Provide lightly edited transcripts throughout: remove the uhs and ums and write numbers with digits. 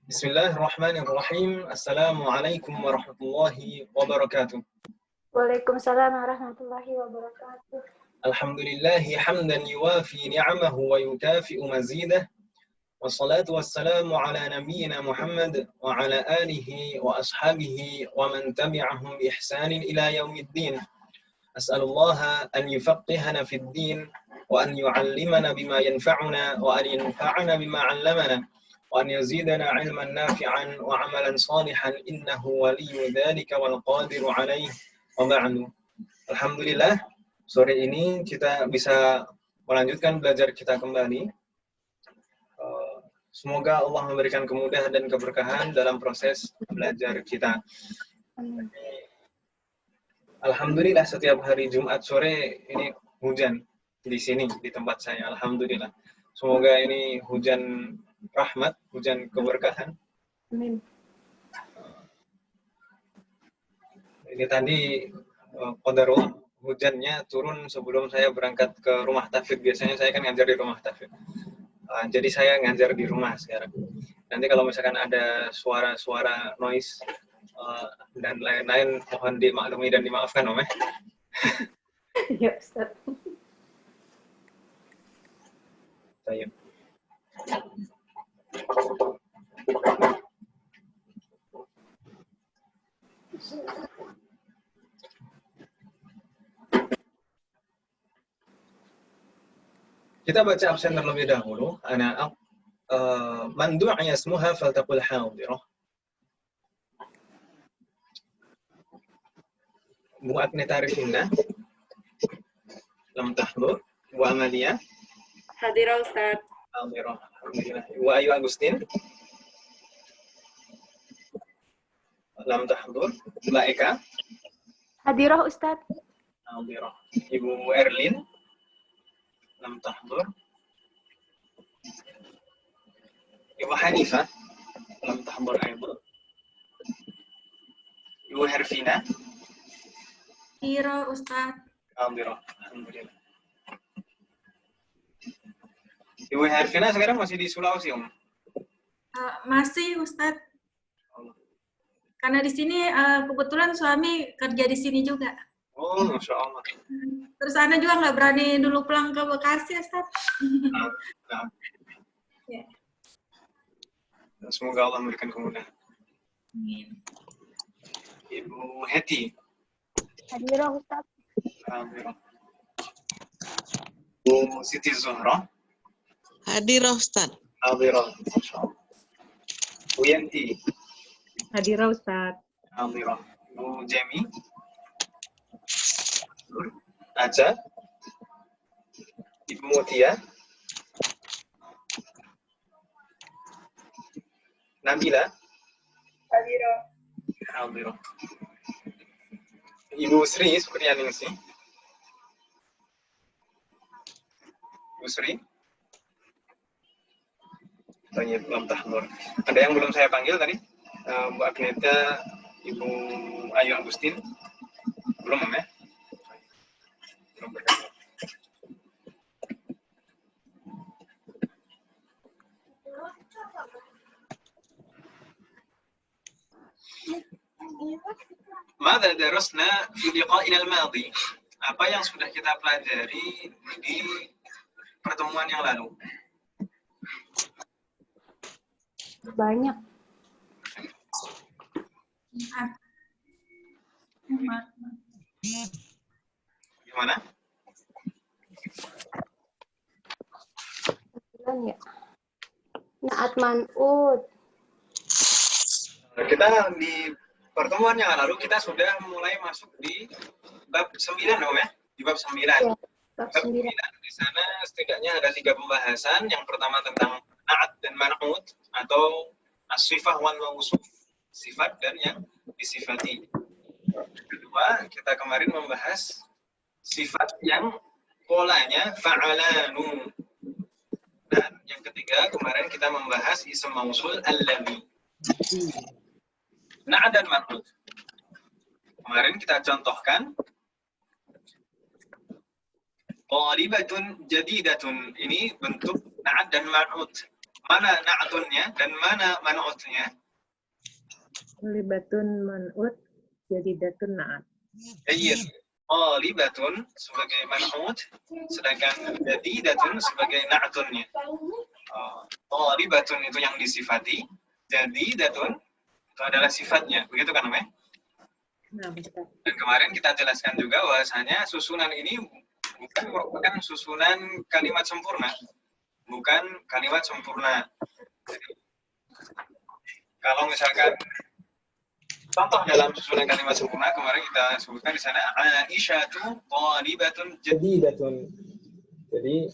Bismillahirrahmanirrahim. Assalamualaikum warahmatullahi wabarakatuh. Waalaikumsalam warahmatullahi wabarakatuh. Alhamdulillahi hamdan yuwafi ni'amahu wa yukafi'u mazidah. Wassalatu wassalamu ala nabiyyina Muhammad wa ala alihi wa ashabihi wa man tabi'ahum bi ihsanin ila yaumiddin. As'alullaha an yufaqqihana fid din wa an yu'allimana bima yanfa'una wa an yanfa'ana bima 'allamana. وأن يزيدنا علما نافعا وعملا صالحا إنه ولي ذلك والقادر عليه وبعد. Alhamdulillah, sore ini kita bisa melanjutkan belajar kita kembali. Semoga Allah memberikan kemudahan dan keberkahan dalam proses belajar kita. Alhamdulillah, setiap hari Jumat sore ini hujan di sini, di tempat saya. Alhamdulillah. Semoga ini hujan rahmat, hujan keberkahan. Amin. Ini tadi qadarullah, hujannya turun sebelum saya berangkat ke rumah tahfidz. Biasanya saya kan ngajar di rumah tahfidz. Jadi saya ngajar di rumah sekarang. Nanti kalau misalkan ada suara-suara noise dan lain-lain, mohon dimaklumi dan dimaafkan, Om. Ya, Ustaz. Baik. Kita baca absen terlebih dahulu. Ana man du'a ismuha faltaqul hadirah. Bu Agneta Arifina lam tahdur. Bu Amalia Hadirah, Ustaz. hadirah. Alhamdulillah. Bu Ayu Agustin lam tahdur. Mbak Eka Hadirah, Ustaz. hadirah. Ibu Erlin lam tahdur. Ibu Hanifah lam tahdur aidan. Ibu Herfina Hadirah, Ustaz. hadirah. Alhamdulillah. Ibu Herfina sekarang masih di Sulawesi, Om? Masih, Ustaz. Karena di sini kebetulan suami kerja di sini juga. Oh, Masya Allah. Terus Ana juga nggak berani dulu pulang ke Bekasi, Ustaz. Nah. Ya. Semoga Allah memberikan kemudahan. Amin. Ibu Heti. Hadirah, Ustaz. Alhamdulillah. Bu Siti Zuhra. Hadirah, Ustaz. Alhamdulillah. Bu Yanti. Hadirah, Ustaz. Alhamdulillah. Bu Jemi. Aja. Ibu Mutia. Nabila. Hadirah. Alhamdulillah. Ibu Sri Supriyaningsih. Ibu Sri. Tanya belum tahdur. Ada yang belum saya panggil tadi? Bu Agneta, Ibu Ayu Agustin. Belum, ya? Belum berkata. Mada darasna fi liqa'ina al-madhi? Apa yang sudah kita pelajari di pertemuan yang lalu? Banyak. Gimana? Ya. Naat man'ud. Kita di pertemuan yang lalu kita sudah mulai masuk di bab 9, Om, ya? Di bab 9. Ya, bab Bab 9. 9 di sana setidaknya ada 3 pembahasan. Yang pertama tentang na'at dan man'ud atau as-sifah wal mawsuf, sifat dan yang disifati. Kedua, kita kemarin membahas sifat yang polanya fa'alanu. Dan yang ketiga, kemarin kita membahas ism mausul alladhi. Na'at dan man'ud. Kemarin kita contohkan qalibatun jadidatun. Ini bentuk na'at dan man'ud. Mana na'tunnya dan mana man'utnya? Libatun man'ut jadi datun na'at. Iya. Libatun sebagai man'ut, sedangkan jadidatun sebagai na'tunnya. Libatun itu yang disifati, jadidatun itu adalah sifatnya. Begitu kan, Meh? Nah, Ustaz. Dan kemarin kita jelaskan juga bahwasanya susunan ini bukan merupakan susunan kalimat sempurna. Bukan kalimat sempurna. Jadi, kalau misalkan contoh dalam susunan kalimat sempurna kemarin kita sebutkan di sana Aisyatu thalibatun jadidatun. Jadi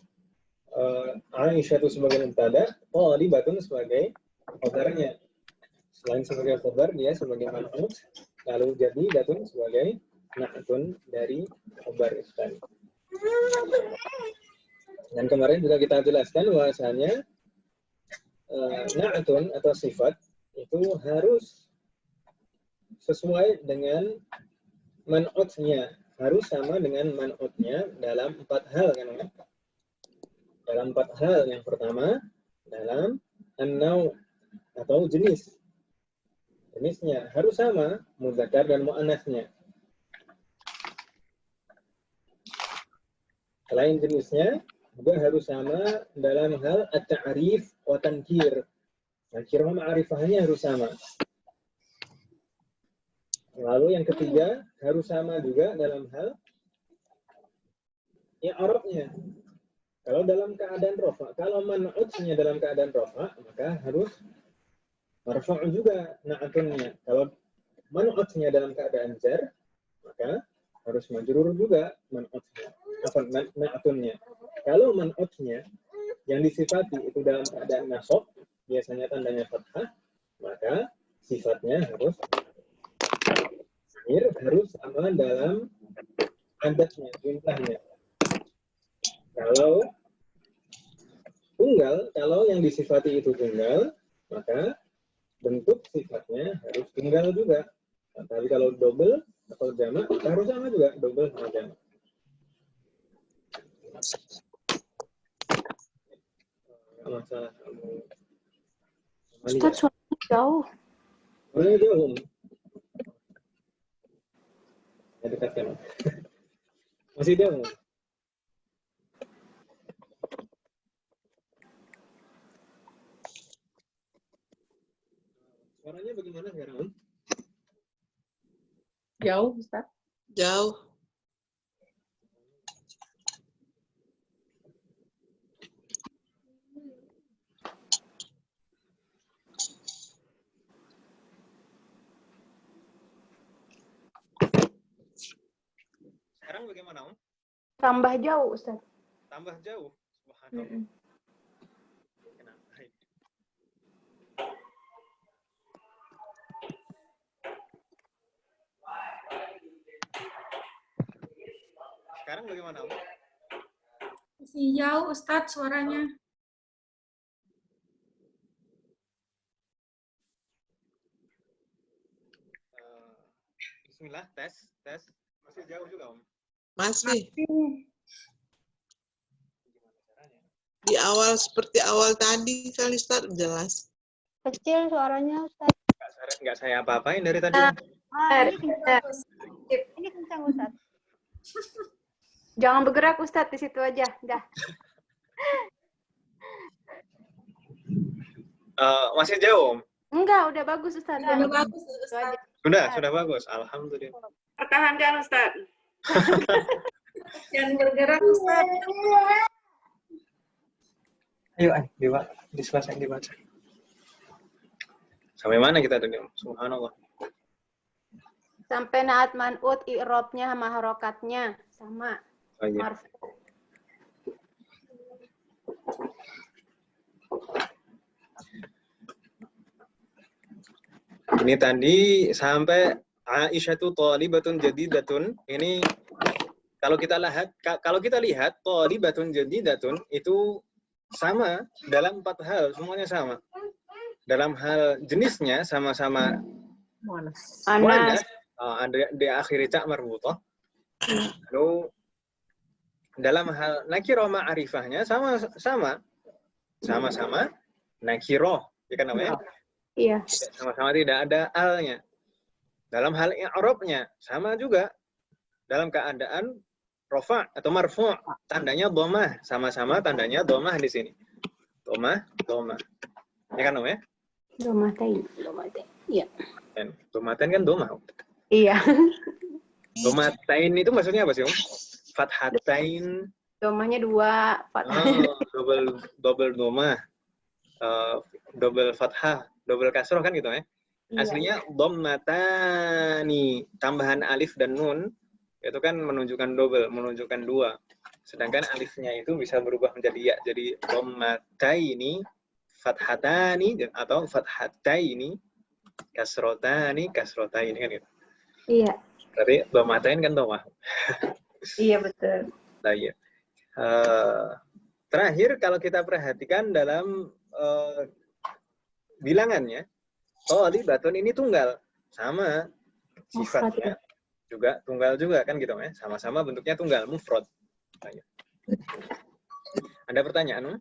Aisyatu sebagai mubtada, thalibatun sebagai khabarnya. Selain sebagai khabar, dia sebagai man'ut, lalu jadidatun sebagai na'tun dari khabar itu tadi. Dan kemarin juga kita jelaskan bahwasanya na'tun atau sifat itu harus sesuai dengan man'utnya, harus sama dengan man'utnya dalam 4 hal kan? Dalam 4 hal. Yang pertama dalam an-naw atau jenis. Jenisnya harus sama muzakkar dan muannasnya. Selain jenisnya juga harus sama dalam hal at-ta'rif wa tankir. Nakirah ma'rifahnya harus sama. Lalu yang ketiga harus sama juga dalam hal i'rabnya. Kalau dalam keadaan rafa, kalau man'utnya dalam keadaan rafa, maka harus marfu' juga na'tunnya. Kalau man'utnya dalam keadaan jar, maka harus majrur juga man'utnya. Na'tunnya. Kalau man'utnya yang disifati itu dalam keadaan nasab, biasanya tandanya fathah, maka sifatnya harus sama dalam adatnya, jumlahnya. Kalau tunggal, kalau yang disifati itu tunggal, maka bentuk sifatnya harus tunggal juga. Tapi kalau double atau jamak, harus sama juga, double sama jamak. Masalah kamu. Ustaz, suaranya jauh. Suaranya jauh. Ya, dekatkan. Masih jauh. Suaranya bagaimana sekarang? Jauh, Ustaz. Jauh. Sekarang bagaimana, Om? Tambah jauh, Ustaz. Tambah jauh. Subhanallah. Kenapa? Sekarang bagaimana, Om? Masih jauh, Ustadz, suaranya. Bismillah, tes. Masih jauh juga, Om? Masih. Di awal seperti awal tadi kali Ustaz jelas. Kecil suaranya, Ustaz. Nggak saya apa-apain dari tadi. Ini kencang, Ustaz. Jangan bergerak, Ustaz, di situ aja. Dah. Masih jauh, Om? Enggak, udah bagus, Ustaz. Udah bagus, Itu Ustaz. aja. Sudah bagus. Alhamdulillah. Pertahankan, Ustaz. Jangan bergerak, Ustaz. Ayo, dibaca. Sampai mana kita tadi, Om? Subhanallah. Sampai naat man'ut, i'rabnya sama harokatnya sama. Oh, iya. Marfu. Ini tadi sampai Aisyatu thalibatun jadidatun. Ini kalau kita lihat thalibatun jadidatun itu sama dalam 4 hal, semuanya sama. Dalam hal jenisnya sama-sama muannas, ada di akhir ta marbutah. Lalu dalam hal nakirah ma'rifahnya sama-sama nakiroh, ya kan namanya? Iya. Sama-sama tidak ada alnya. Dalam hal i'rabnya sama juga. Dalam keadaan rofa atau marfu' tandanya dhammah, sama-sama tandanya dhammah di sini. Dhammah. Ya kan namanya? Domatain. Iya. Domatain kan dhammah. Iya. Domatain itu maksudnya apa sih, Om? Fathatain. Domahnya 2, fathah. Double dhammah. Double fathah, double kasroh kan gitu ya. Iya. Aslinya dhammatani, tambahan alif dan nun itu kan menunjukkan double, menunjukkan 2. Sedangkan alifnya itu bisa berubah menjadi ya. Jadi dhammataini, fathatani atau fathataini, kasrotani kan gitu. Iya. Berarti dhammatain kan dhammah. Iya, betul. Nah, iya. Terakhir kalau kita perhatikan dalam bilangannya, thalibatun ini tunggal, sama sifatnya juga tunggal juga kan gitu ya, sama-sama bentuknya tunggal, mufrad. Ada pertanyaan?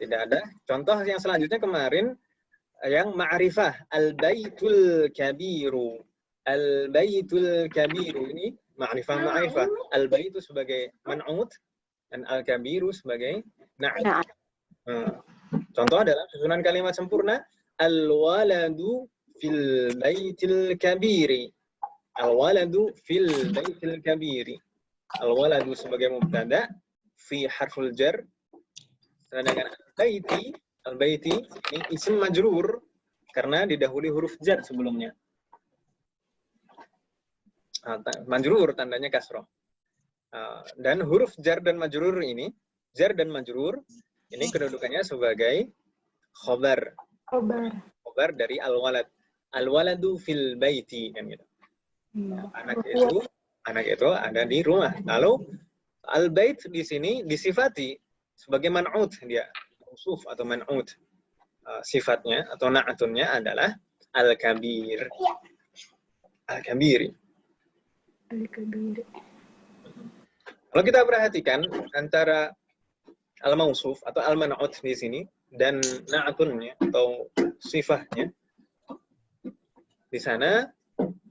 Tidak ada. Contoh yang selanjutnya kemarin yang ma'rifah, al-baitul kabiru. Al-baitul kabiru ini ma'rifah. Al-baitu sebagai man'ut dan al-kabiru sebagai na'at. Contoh adalah susunan kalimat sempurna, al-waladu fil baitil kabiri. Al-waladu fil baitil kabiri. Al-waladu sebagai mubtada, fi harful jar. Sedangkan al-baiti ini isim majrur karena didahului huruf jar sebelumnya. Majrur tandanya kasroh. Dan huruf jar dan majrur ini, jar dan majrur ini kedudukannya sebagai khobar. Khobar dari al-walad. Al-waladu fil baiti kan gitu. Anak itu ada di rumah. Lalu al-bait di sini disifati sebagai man'ut, dia usuf atau man'ut. Sifatnya atau na'atunnya adalah al-kabir. Al-kabiri. Kalau kita perhatikan antara al-mausuf atau al-man'ut di sini dan na'atunnya atau sifatnya, di sana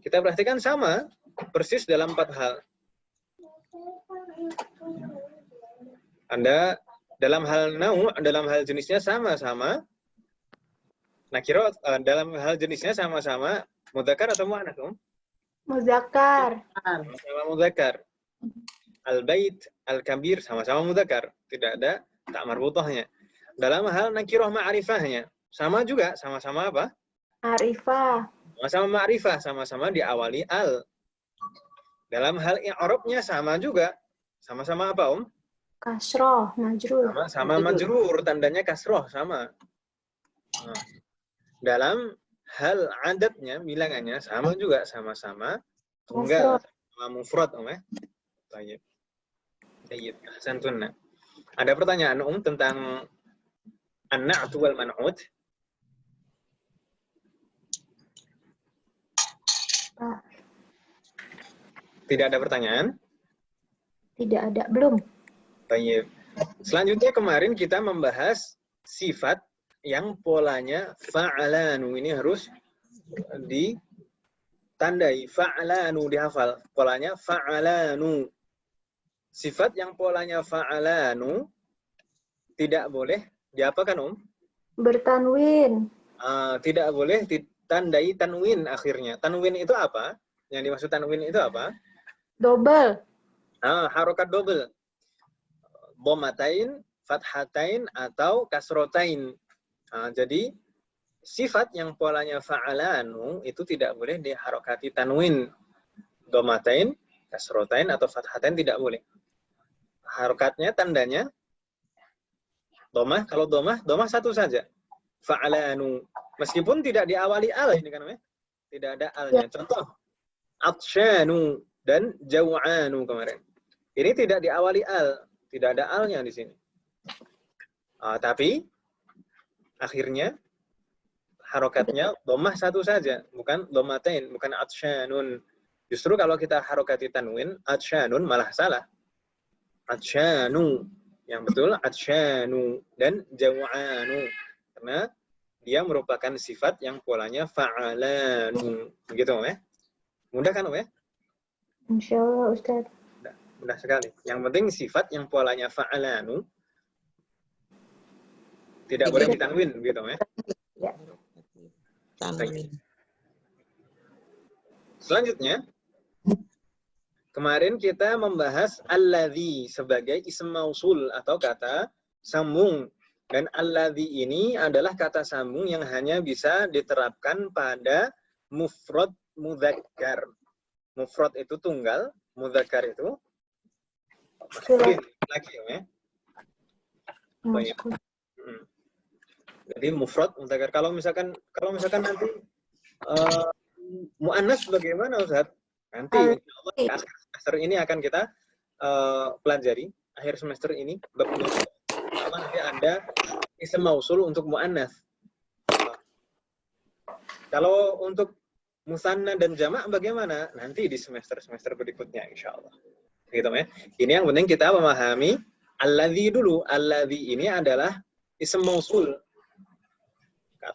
kita perhatikan sama persis dalam 4 hal. Anda dalam hal dalam hal jenisnya sama-sama nakirah, dalam hal jenisnya sama-sama mudzakkar atau muannats, Muzakkar. Sama mudzakkar. Al-bait, al-kabir sama-sama mudzakkar, tidak ada tak marbutahnya. Dalam hal nakirah ma'rifahnya sama juga, sama-sama apa? Ma'rifah. Sama-sama ma'rifah, sama-sama diawali al. Dalam hal i'rabnya sama juga, sama-sama apa, Kasroh, majrur. Sama majrur, tandanya kasroh, sama. Nah, dalam hal adatnya, bilangannya sama juga, sama-sama tunggal, sama mufrad, ya. Baik. Baik, santunna. Ada pertanyaan tentang an-na'tu wal man'ut? Tidak ada pertanyaan? Tidak ada, belum. Baik. Selanjutnya kemarin kita membahas sifat yang polanya fa'alanu. Ini harus ditandai. Fa'alanu dihafal. Polanya fa'alanu. Sifat yang polanya fa'alanu tidak boleh diapakan, Bertanwin. Tidak boleh ditandai tanwin akhirnya. Tanwin itu apa? Yang dimaksud tanwin itu apa? Double. Harokat double. Dhammatain, fathatain, atau kasrotain. Jadi, sifat yang polanya fa'alanu itu tidak boleh diharokati tanwin. Dhammatain, kasrotain, atau fathatain tidak boleh. Harokatnya, tandanya, dhammah. Kalau dhammah satu saja. Fa'alanu. Meskipun tidak diawali al, ini kan namanya. Tidak ada alnya. Contoh, atsyanu dan jaw'anu kemarin. Ini tidak diawali al. Tidak ada alnya di sini. Tapi akhirnya harokatnya dhammah satu saja, bukan dhammatain, bukan atsyanun. Justru kalau kita harokati tanwin, atsyanun malah salah. Atsyanu, Yang betul atsyanu dan jaw'anu. Karena dia merupakan sifat yang polanya fa'alanu. Begitu, Om ya? Mudah kan, Om ya? Insya Allah, Ustaz. Mudah sekali. Yang penting sifat yang polanya fa'alanu tidak boleh ditanwin, begitu, Om ya? Ya. Tanwin. Selanjutnya, kemarin kita membahas alladzi sebagai ism mausul atau kata sambung. Dan alladzi ini adalah kata sambung yang hanya bisa diterapkan pada mufrad mudzakkar. Mufrad itu tunggal, mudzakkar itu laki ya. Baik. Jadi mufrad mudzakkar. Kalau misalkan nanti muannas bagaimana, Ustaz? Nanti insyaallah di akhir semester ini akan kita pelajari. Akhir semester ini nanti ada ism mausul untuk muannas. Kalau untuk musanna dan jamak bagaimana? Nanti di semester berikutnya insyaallah. Gitu ya. Ini yang penting kita memahami alladzi dulu. Alladzi ini adalah ism mausul.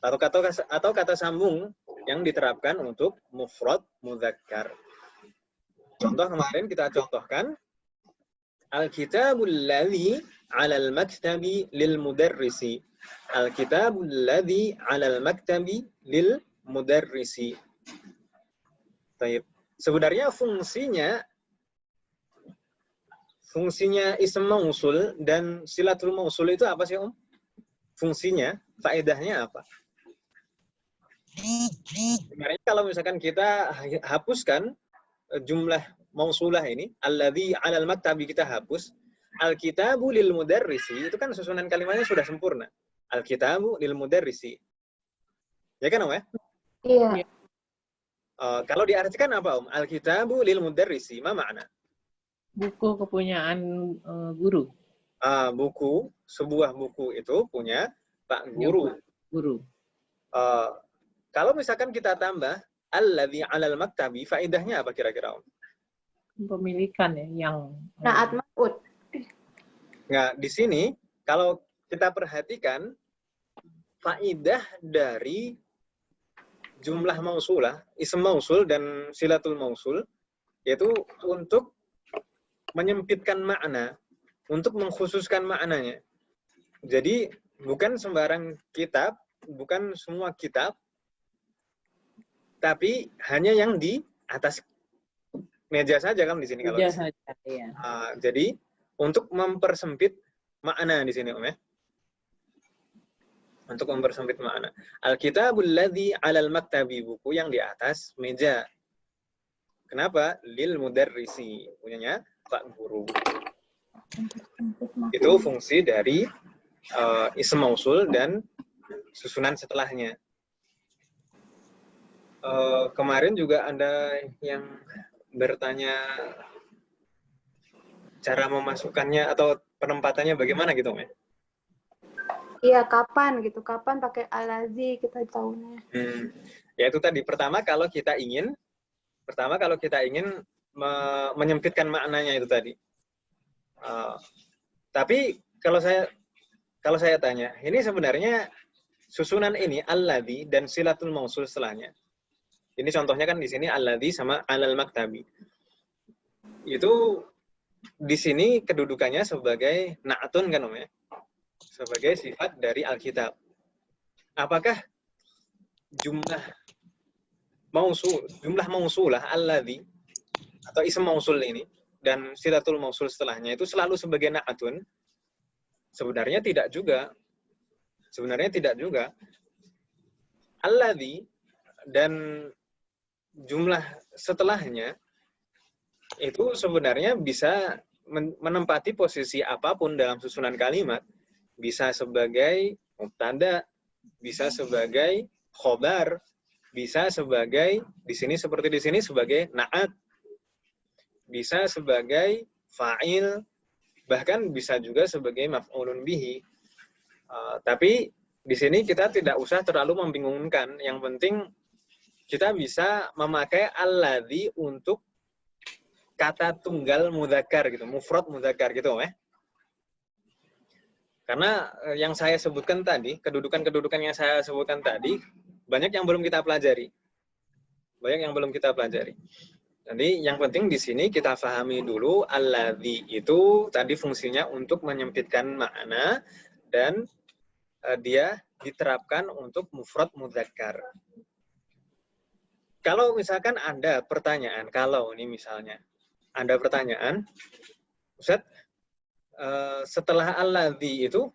Atau kata sambung yang diterapkan untuk mufrad mudzakkar. Contoh kemarin kita contohkan Al-kitabul ladzi 'alal maktabi lil mudarrisi. Al-kitabul ladzi 'alal maktabi lil mudarrisi. Baik. Sebenarnya fungsinya ism mausul dan silatul mausul itu apa sih, Om? Fungsinya, faedahnya apa? Sebenarnya kalau misalkan kita hapuskan jumlah mausulah ini, alladzi 'alal maktabi kita hapus, al-kitabu lil mudarrisi, itu kan susunan kalimatnya sudah sempurna. Al-kitabu lil mudarrisi. Ya kan, Om ya? Iya. Kalau diartikan apa, Om? Al-kitabu lil mudarrisi, ma makna? Buku kepunyaan guru. Buku, sebuah buku itu punya Pak Guru. Guru. Kalau misalkan kita tambah alladzi 'alal maktabi, faedahnya apa kira-kira, Om? Pemilikan ya yang Naat maf'ud. Nah, di sini kalau kita perhatikan faedah dari jumlah mausulah, ism mausul dan silatul mausul, yaitu untuk menyempitkan makna, untuk mengkhususkan maknanya. Jadi bukan sembarang kitab, bukan semua kitab, tapi hanya yang di atas meja saja kan di sini kalau. meja saja ya. Jadi untuk mempersempit makna di sini, Om ya. Untuk mempersempit makna. Al-kitabul ladzi 'alal maktabi, buku yang di atas meja. Kenapa? Lil mudarrisi, punyanya Pak Guru. Itu fungsi dari ism mausul dan susunan setelahnya. Kemarin juga ada yang bertanya cara memasukkannya atau penempatannya bagaimana gitu, Om ya? Iya, kapan gitu. Kapan pakai alladzi kita tahunya. Ya itu tadi. Pertama kalau kita ingin menyempitkan maknanya itu tadi. Tapi kalau saya tanya, ini sebenarnya susunan ini alladzi dan silatul mausul setelahnya. Ini contohnya kan di sini alladzi sama 'alal maktabi. Itu di sini kedudukannya sebagai na'tun kan, Om ya? Sebagai sifat dari Alkitab. Apakah jumlah mausulah alladzi atau ism mausul ini dan silatul mausul setelahnya itu selalu sebagai na'tun? Sebenarnya tidak juga. Alladzi dan jumlah setelahnya itu sebenarnya bisa menempati posisi apapun dalam susunan kalimat. Bisa sebagai mubtada, bisa sebagai khobar, bisa sebagai di sini sebagai na'at, bisa sebagai fa'il, bahkan bisa juga sebagai maf'ulun bihi. Tapi di sini kita tidak usah terlalu membingungkan. Yang penting kita bisa memakai alladzi untuk kata tunggal mudzakkar gitu, mufrad mudzakkar gitu, ya. Karena yang saya sebutkan tadi, kedudukan-kedudukan yang saya sebutkan tadi, banyak yang belum kita pelajari. Banyak yang belum kita pelajari. Jadi yang penting di sini kita pahami dulu alladzi itu tadi fungsinya untuk menyempitkan makna dan dia diterapkan untuk mufrad mudzakkar. Kalau misalkan ada pertanyaan, kalau ini misalnya ada pertanyaan, Ustaz, setelah alladzi itu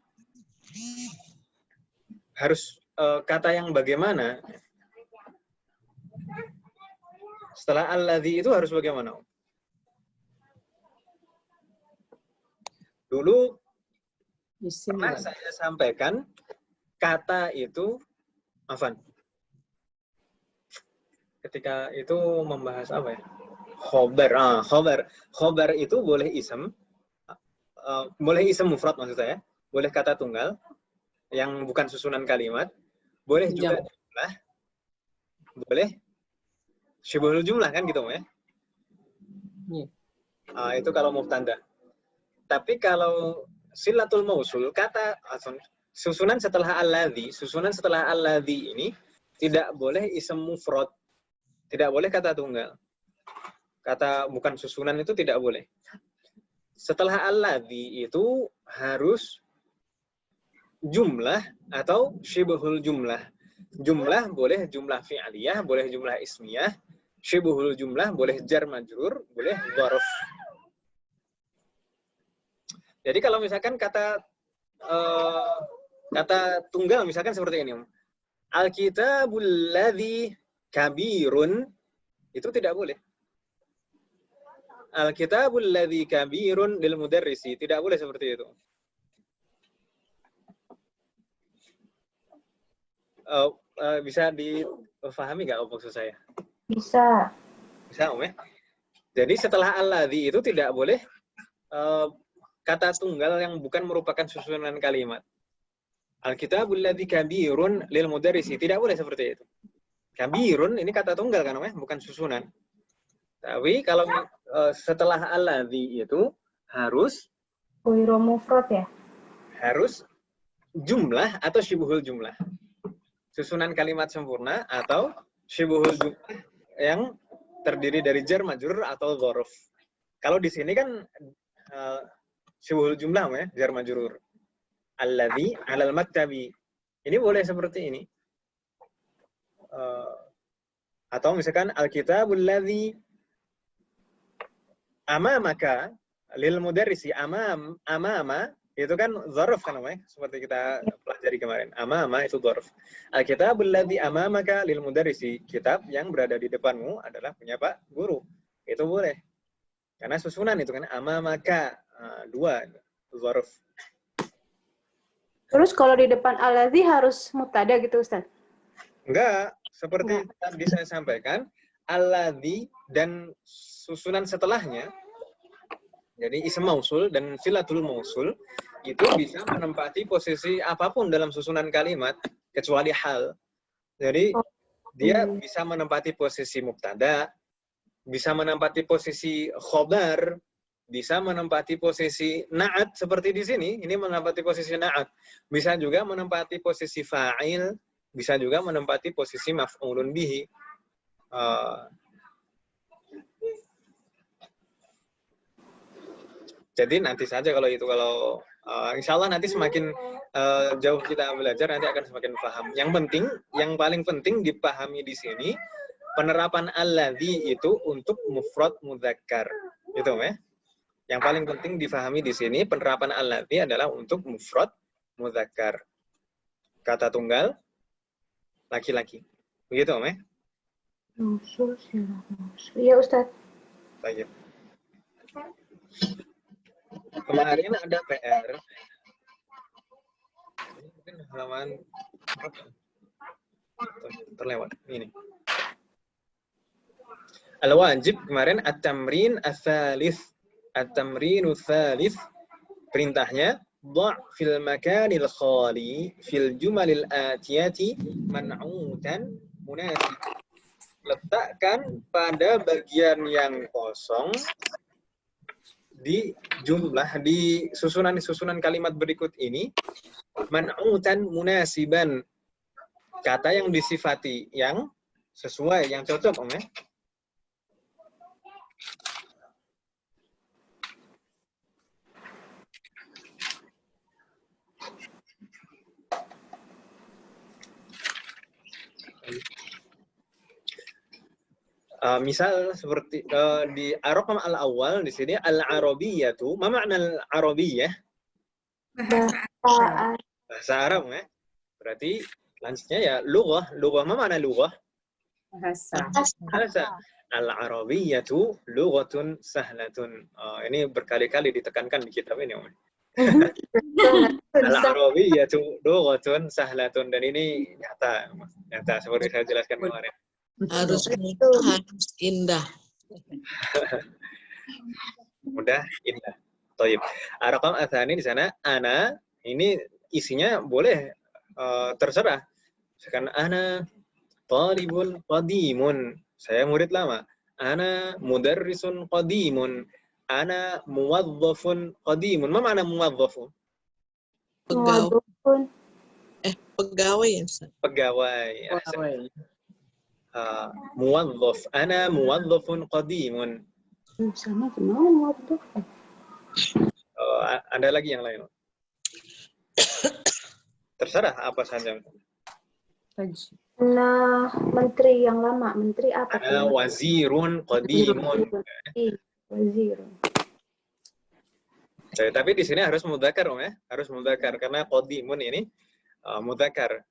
harus kata yang bagaimana? Setelah alladzi itu harus bagaimana? Dulu pernah saya sampaikan kata itu, Afan. Ketika itu membahas apa ya? Khobar. Khobar itu boleh ism, boleh ism mufrad maksud saya, boleh kata tunggal yang bukan susunan kalimat, boleh juga jumlah, boleh syibhul jumlah kan gitu ya. Itu kalau mubtada. Tapi kalau silatul mausul kata susunan setelah alladzi ini tidak boleh ism mufrad, tidak boleh kata tunggal. Kata bukan susunan itu tidak boleh. Setelah alladzi itu harus jumlah atau syibhul jumlah. Jumlah boleh jumlah fi'aliyah, boleh jumlah ismiyah. Syibhul jumlah boleh jar majrur, boleh dzarf. Jadi kalau misalkan kata tunggal misalkan seperti ini. Al-kitabul ladzi kabirun itu tidak boleh. Al-kitabul ladzi kabirun lil mudarrisi tidak boleh seperti itu. Bisa dipahami nggak maksud saya? Bisa. Bisa, Om ya? Jadi setelah alladzi itu tidak boleh kata tunggal yang bukan merupakan susunan kalimat. Al-kitabul ladzi kabirun lil mudarrisi tidak boleh seperti itu. Kabirun ini kata tunggal kan, Om ya? Bukan susunan. Tapi kalau setelah alladzi itu harus Ghairu mufrad ya? Harus jumlah atau syibhul jumlah. Susunan kalimat sempurna atau syibhul jumlah yang terdiri dari jar majrur atau dzarf. Kalau di sini kan syibhul jumlah ya, jar majrur. Alladzi 'alal maktabi. Ini boleh seperti ini. Atau misalkan al-kitabul ladzi amamaka lil mudarrisi amama itu kan dzarf kan namanya seperti kita pelajari kemarin. Amama itu dzarf. Al-kitabul ladzi amamaka lil mudarrisi, kitab yang berada di depanmu adalah punya Pak guru. Itu boleh. Karena susunan itu kan amamaka dua dzarf. Terus kalau di depan alladzi harus mubtada gitu, Ustaz? Enggak, seperti tadi saya sampaikan, alladzi dan susunan setelahnya, jadi ism mausul dan silatul mausul, itu bisa menempati posisi apapun dalam susunan kalimat, kecuali hal. Jadi, dia bisa menempati posisi mubtada, bisa menempati posisi khobar, bisa menempati posisi na'at seperti di sini, ini menempati posisi na'at. Bisa juga menempati posisi fa'il, bisa juga menempati posisi maf'ulun bihi. Jadi nanti saja kalau itu, kalau insya Allah nanti semakin jauh kita belajar, nanti akan semakin paham. Yang paling penting dipahami di sini, penerapan alladzi itu untuk mufrad mudzakkar. Gitu ya. Yang paling penting difahami di sini, penerapan alladzi adalah untuk mufrad mudzakkar. Kata tunggal, laki-laki. Begitu, Om ya? Mausul, silah mausul. Iya, Ustaz. Baik. Kemarin ada PR. Ini mungkin halaman terlewat. Ini. Al-wajib kemarin at-tamrin ats-tsalits. At-tamrinu ats-tsalits, perintahnya dha' fil makanil khali fil jumalil atiyati man'utan munasib. Letakkan pada bagian yang kosong di jumlah di susunan kalimat berikut ini man'utan munasiban, kata yang disifati, yang sesuai, yang cocok Om ya. Misal seperti di Ar-Raqam al-awwal di sini al-arabiyyatu, ma makna al-arabiyyah? Bahasa Bahasa Arab ya. Berarti lanjutnya ya lughah. Lughah ma makna lughah? Bahasa. Bahasa. Al-arabiyyatu lughatun sahlatun. Ini berkali-kali ditekankan di kitab ini Om. Al-arabiyyatu lughatun sahlatun, dan ini nyata seperti saya jelaskan kemarin. Harus mudah, harus indah. Mudah, indah. Thayyib. Ar-Raqam ats-tsani di sana ana ini isinya boleh terserah. Misalkan ana talibun qadimun, saya murid lama. Ana mudarrisun qadimun. Ana muwazzafun qadimun. Ma makna muwazzafun? Pegawai. Muwazzafun. Pegawai ya, Ustaz? Pegawai. Pegawai. Muwazzaf. Ana muwazzafun qadimun. Sama gimana muwazzaf? Ada lagi yang lain? Terserah apa saja. Nah, menteri yang lama, menteri apa? Ana wazirun qadimun. Wazirun. Tapi di sini harus mudzakkar Om ya, harus mudzakkar karena qadimun ini mudzakkar.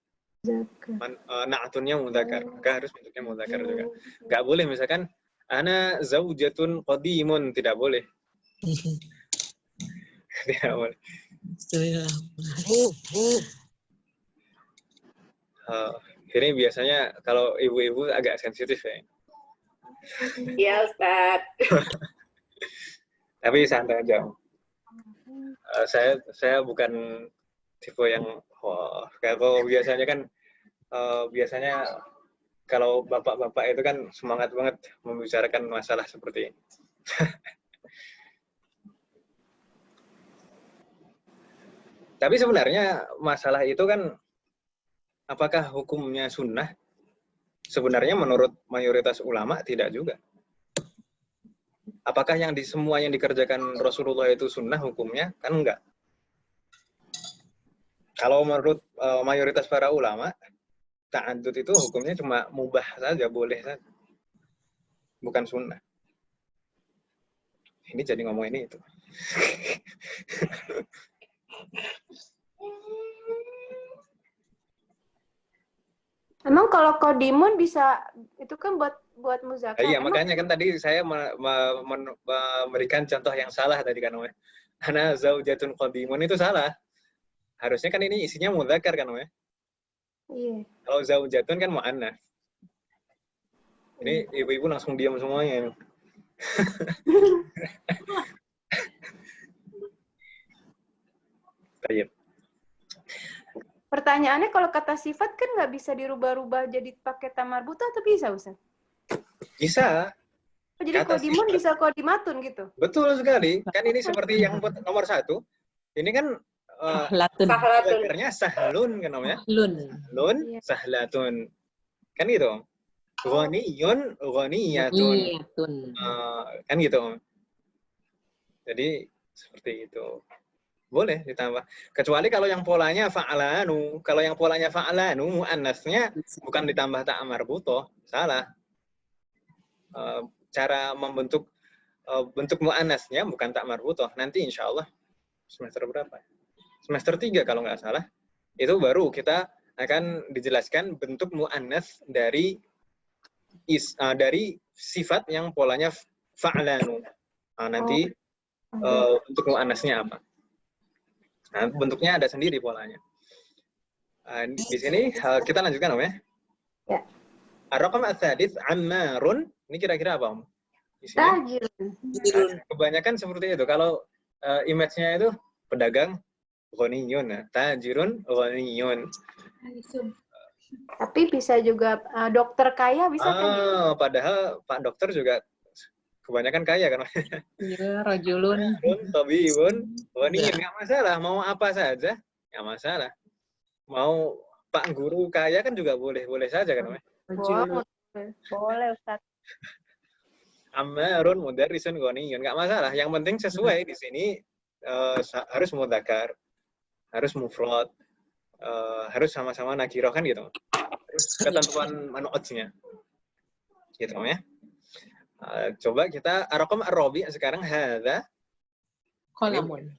Na'atunnya mudzakkar, maka harus bentuknya mudzakkar juga. Enggak boleh misalkan ana zaujatun qadimun, tidak boleh. Tidak boleh. Ini biasanya kalau ibu-ibu agak sensitif ya. Iya, Ustaz. Tapi santai aja. Saya bukan tipe yang kalau biasanya kan biasanya kalau bapak-bapak itu kan semangat banget membicarakan masalah seperti ini. Tapi sebenarnya masalah itu kan apakah hukumnya sunnah? Sebenarnya menurut mayoritas ulama tidak juga. Apakah semua yang dikerjakan Rasulullah itu sunnah hukumnya? Kan enggak. Kalau menurut mayoritas para ulama, ta'addud itu hukumnya cuma mubah saja, boleh saja. Bukan sunnah. Ini jadi ngomong ini itu. Emang kalau qadimun bisa itu kan buat muzakkar. Iya, Emang makanya kan tadi saya memberikan contoh yang salah tadi kan, Om. Ana zaujatun qadimun itu salah. Harusnya kan ini isinya mudzakkar kan, Om. iya. Kalau zaujatun kan mu'annas. Ini ibu-ibu langsung diam semuanya. Baik. Pertanyaannya kalau kata sifat kan nggak bisa dirubah-rubah jadi pakai tamar buta atau bisa, Ustaz? Bisa. Oh, jadi Kata qadimun sifat. bisa qadimatun gitu? Betul sekali. Kan ini seperti yang nomor 1. Ini kan mudzakarnya sahlun kan namanya? Sahlun, Iya. sahlatun. Kan gitu. Ghaniyun, ghaniyatun. Kan gitu. Jadi seperti itu. Boleh ditambah. Kecuali kalau yang polanya fa'lanu. Kalau yang polanya fa'lanu, mu'annasnya bukan ditambah ta' marbutoh. Salah. Cara membentuk bentuk mu'annasnya bukan ta' marbutoh. Nanti insya Allah semester berapa? Semester 3 kalau nggak salah. Itu baru kita akan dijelaskan bentuk mu'annas dari sifat yang polanya fa'lanu. Nanti bentuk mu'annasnya apa? Nah, bentuknya ada sendiri polanya. Di sini kita lanjutkan, Om ya. Ya. Ar-Raqam ats-tsadits Ammarun. Ini kira-kira apa, Om? Tajirun. Kebanyakan seperti itu. Kalau image-nya itu pedagang ghaniyun, tajirun ghaniyun. Tapi bisa juga dokter kaya bisa kan? Padahal Pak Dokter juga kebanyakan kaya kan. Iya, rojulun. Tabibun, waniyin, nggak masalah. Mau apa saja, nggak masalah. Mau Pak Guru kaya kan juga boleh saja kan. Rojulun. Boleh Ustaz. Ammarun mudarrisun ghaniyun, nggak masalah. Yang penting sesuai di sini harus mudzakkar, harus mufrad, harus sama-sama nakirah kan gitu. Terus ketentuan manu'atnya. Gitu ya. Coba kita raqam ar-rabi' sekarang hadza Qalamun.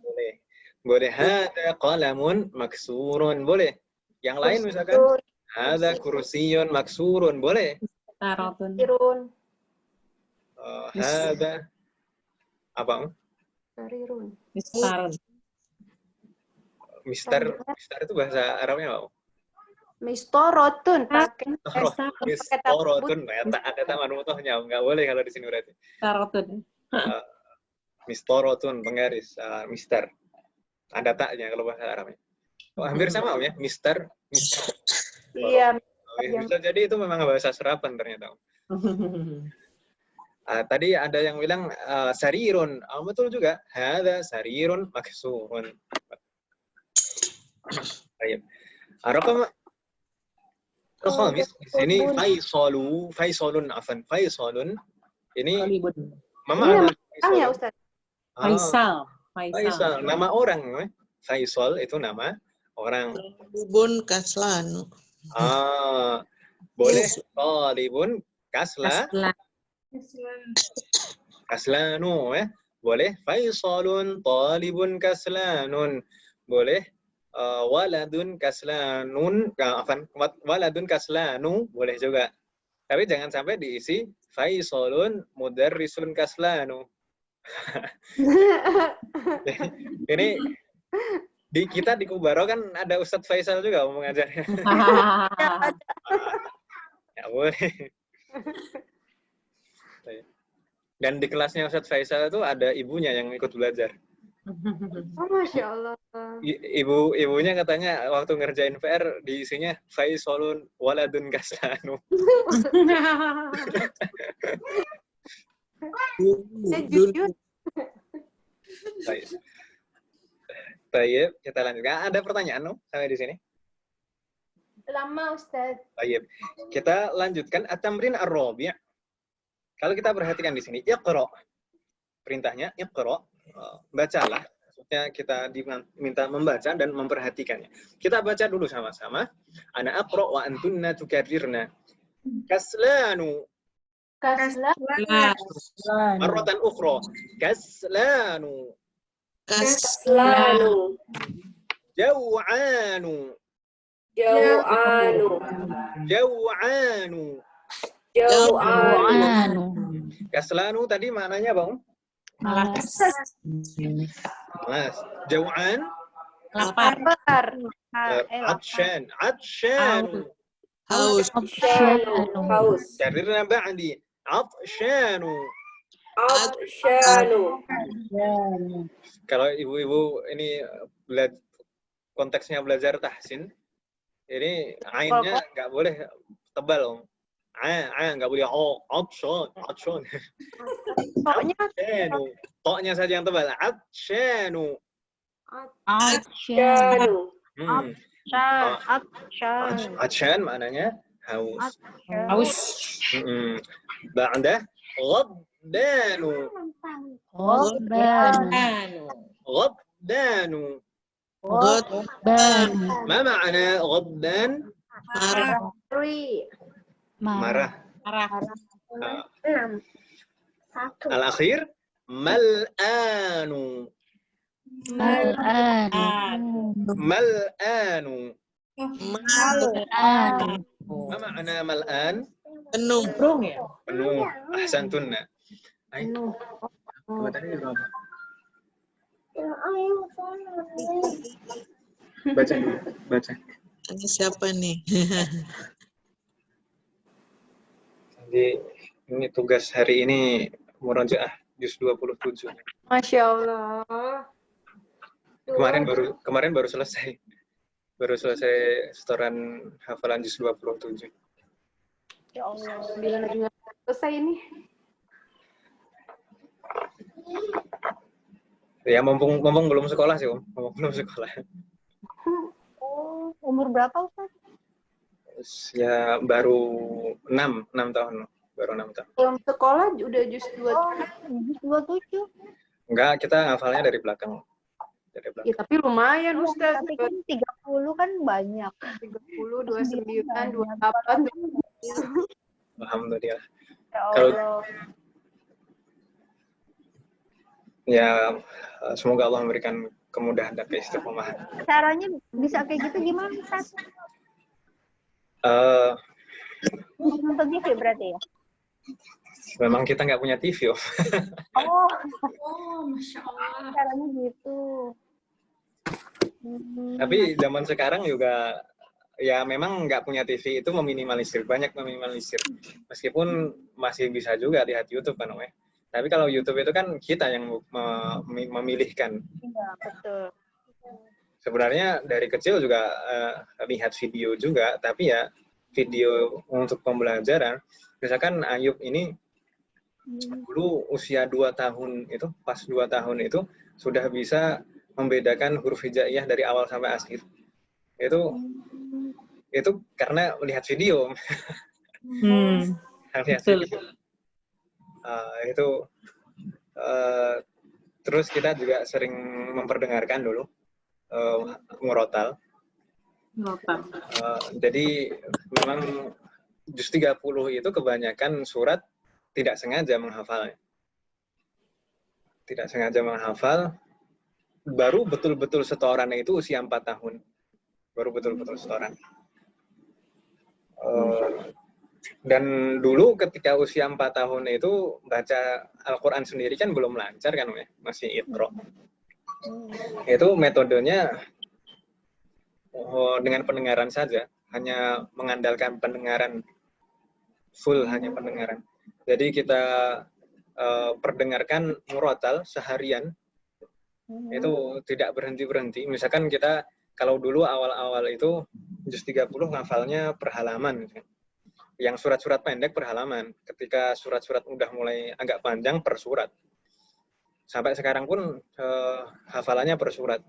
boleh. Boleh hadza qalamun maksurun, boleh. Yang lain misalkan hadza kursiyun maksurun, boleh. Taratun. Sarirun. Hadza apa? Sarirun. Mistarun. Mister itu bahasa Arabnya apa? Mistorotun pakai Mistorotun, ada taman mutohnya, nggak boleh kalau di sini berarti. Taratun. Mistorotun, penggaris, mister. Ada taknya kalau bahasa Arabnya. Oh, hampir sama ya, mister. Iya. Bisa jadi itu memang bahasa serapan ternyata. Tadi ada yang bilang sarirun, betul juga. Hadza sarirun maksurun. Baik. Raqam al-khamis di sini Faisalun. Ini Qalibun. Ini ya Ustaz. Faisal. Faisal, nama orang. Faisal itu nama orang. Talibun kaslanu. Boleh talibun Kaslan. kaslanu ya. Boleh Faisalun talibun kaslanun. Boleh waladun kaslanun, waladun kaslanu boleh juga. Tapi jangan sampai diisi Faisalun mudarrisun kaslanu. Ini kita di Kubaro kan ada Ustadz Faisal juga mau mengajarnya. Ya boleh. Dan di kelasnya Ustadz Faisal itu ada ibunya yang ikut belajar. Oh, Masya Allah. Ibunya katanya waktu ngerjain PR diisinya Faisalun waladun kaslanu. Jujur. Baik, kita lanjutkan. Ada pertanyaan sampai di sini? Lama Ustaz. Baik. Kita lanjutkan at-tamrin ar-rabi'. Kalau kita perhatikan di sini, iqra. Perintahnya iqra. Bacalah. Maksudnya kita diminta membaca dan memperhatikannya. Kita baca dulu sama-sama. Ana aqra wa antunna tukarrirna. Kaslanu. Marratan ukhra. Kaslanu. Kaslanu. Jaw'anu. Jaw'anu. Jaw'anu. Jaw'anu. Kaslanu tadi maknanya Bang? Malas. Mas. Jaw'an. Lapar. Atshan. Atshanu. Haus. Haus. Karirna ba'di. Atshanu. Atshanu. Kalau ibu-ibu ini konteksnya belajar tahsin, ini ainnya nggak boleh tebal, Om. Nggak boleh atshon. Toknya saja yang tebal. Atshanu. Atshan maknanya haus. Haus. Ba'da ghaddanu. Ghaddanu. Ma ma'na ghaddan? Marah. Al-akhir mal'anu. Mal'anu. Ma ma'na mal'an? Penuh. Penuh. Ahsantunna. Tadi berapa? Baca dulu. Baca. Ini siapa nih? Jadi ini tugas hari ini murojaah juz 27. Masya Allah. Kemarin baru selesai. Baru selesai setoran hafalan juz 27. Ya Allah, 9 juga selesai ini. Ya mumpung belum sekolah sih, Om. Mumpung belum sekolah. Oh, umur berapa Ustaz? Ya baru 6 tahun. Baru 6 tahun. Belum sekolah udah jus 2. Oh, 27. Enggak, kita ngafalnya dari belakang. Dari Ya belakang. tapi lumayan Ustaz. Tapi kan 30 kan banyak. 30, 29, 28. Alhamdulillah. Ya Kalau- Allah. Ya, semoga Allah memberikan kemudahan dan keistiqomahan. Caranya bisa kayak gitu gimana Ustaz? Eh, Nonton TV berarti ya? memang kita nggak punya TV, Om. Oh, Oh, Masya Allah. caranya gitu. Tapi zaman sekarang juga ya memang nggak punya TV itu banyak meminimalisir. Meskipun masih bisa juga lihat YouTube kan, Om. Tapi kalau YouTube itu kan kita yang memilihkan. Iya, betul. Sebenarnya dari kecil juga lihat video juga, tapi ya video untuk pembelajaran. Misalkan Ayub ini dulu usia 2 tahun itu, pas 2 tahun itu sudah bisa membedakan huruf hijaiyah dari awal sampai akhir. Itu karena melihat video. Lihat Betul. video. Terus kita juga sering memperdengarkan dulu murotal. Jadi memang juz 30 itu kebanyakan surat tidak sengaja menghafalnya. Tidak sengaja menghafal, baru betul-betul setoran itu usia 4 tahun. Baru betul-betul setoran. Dan dulu ketika usia 4 tahun itu baca Al-Quran sendiri kan belum lancar kan, masih Iqra. Itu metodenya dengan pendengaran saja, hanya mengandalkan pendengaran full, hanya pendengaran. Jadi kita perdengarkan murotal seharian, itu tidak berhenti-berhenti. Misalkan kita kalau dulu awal-awal itu juz 30 ngafalnya per halaman. Yang surat-surat pendek per halaman. Ketika surat-surat udah mulai agak panjang per surat. Sampai sekarang pun hafalannya per surat.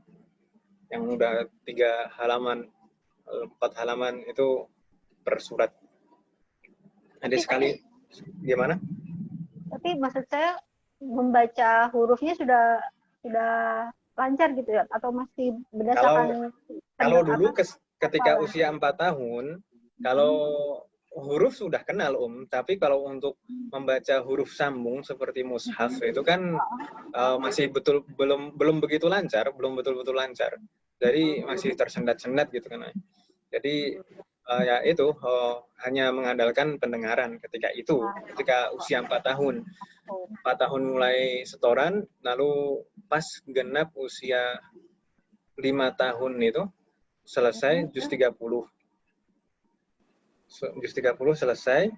Yang udah 3 halaman, 4 halaman itu per surat. Ada sekali, gimana? Tapi maksud saya membaca hurufnya sudah lancar gitu ya? Atau masih berdasarkan Kalau dulu ketika usia 4 tahun, kalau huruf sudah kenal, tapi kalau untuk membaca huruf sambung seperti mushaf itu kan masih belum begitu lancar, belum betul-betul lancar. Jadi masih tersendat-sendat gitu kan. Jadi ya itu hanya mengandalkan pendengaran ketika usia 4 tahun. 4 tahun mulai setoran, lalu pas genap usia 5 tahun itu selesai juz 30. Juz 30 selesai.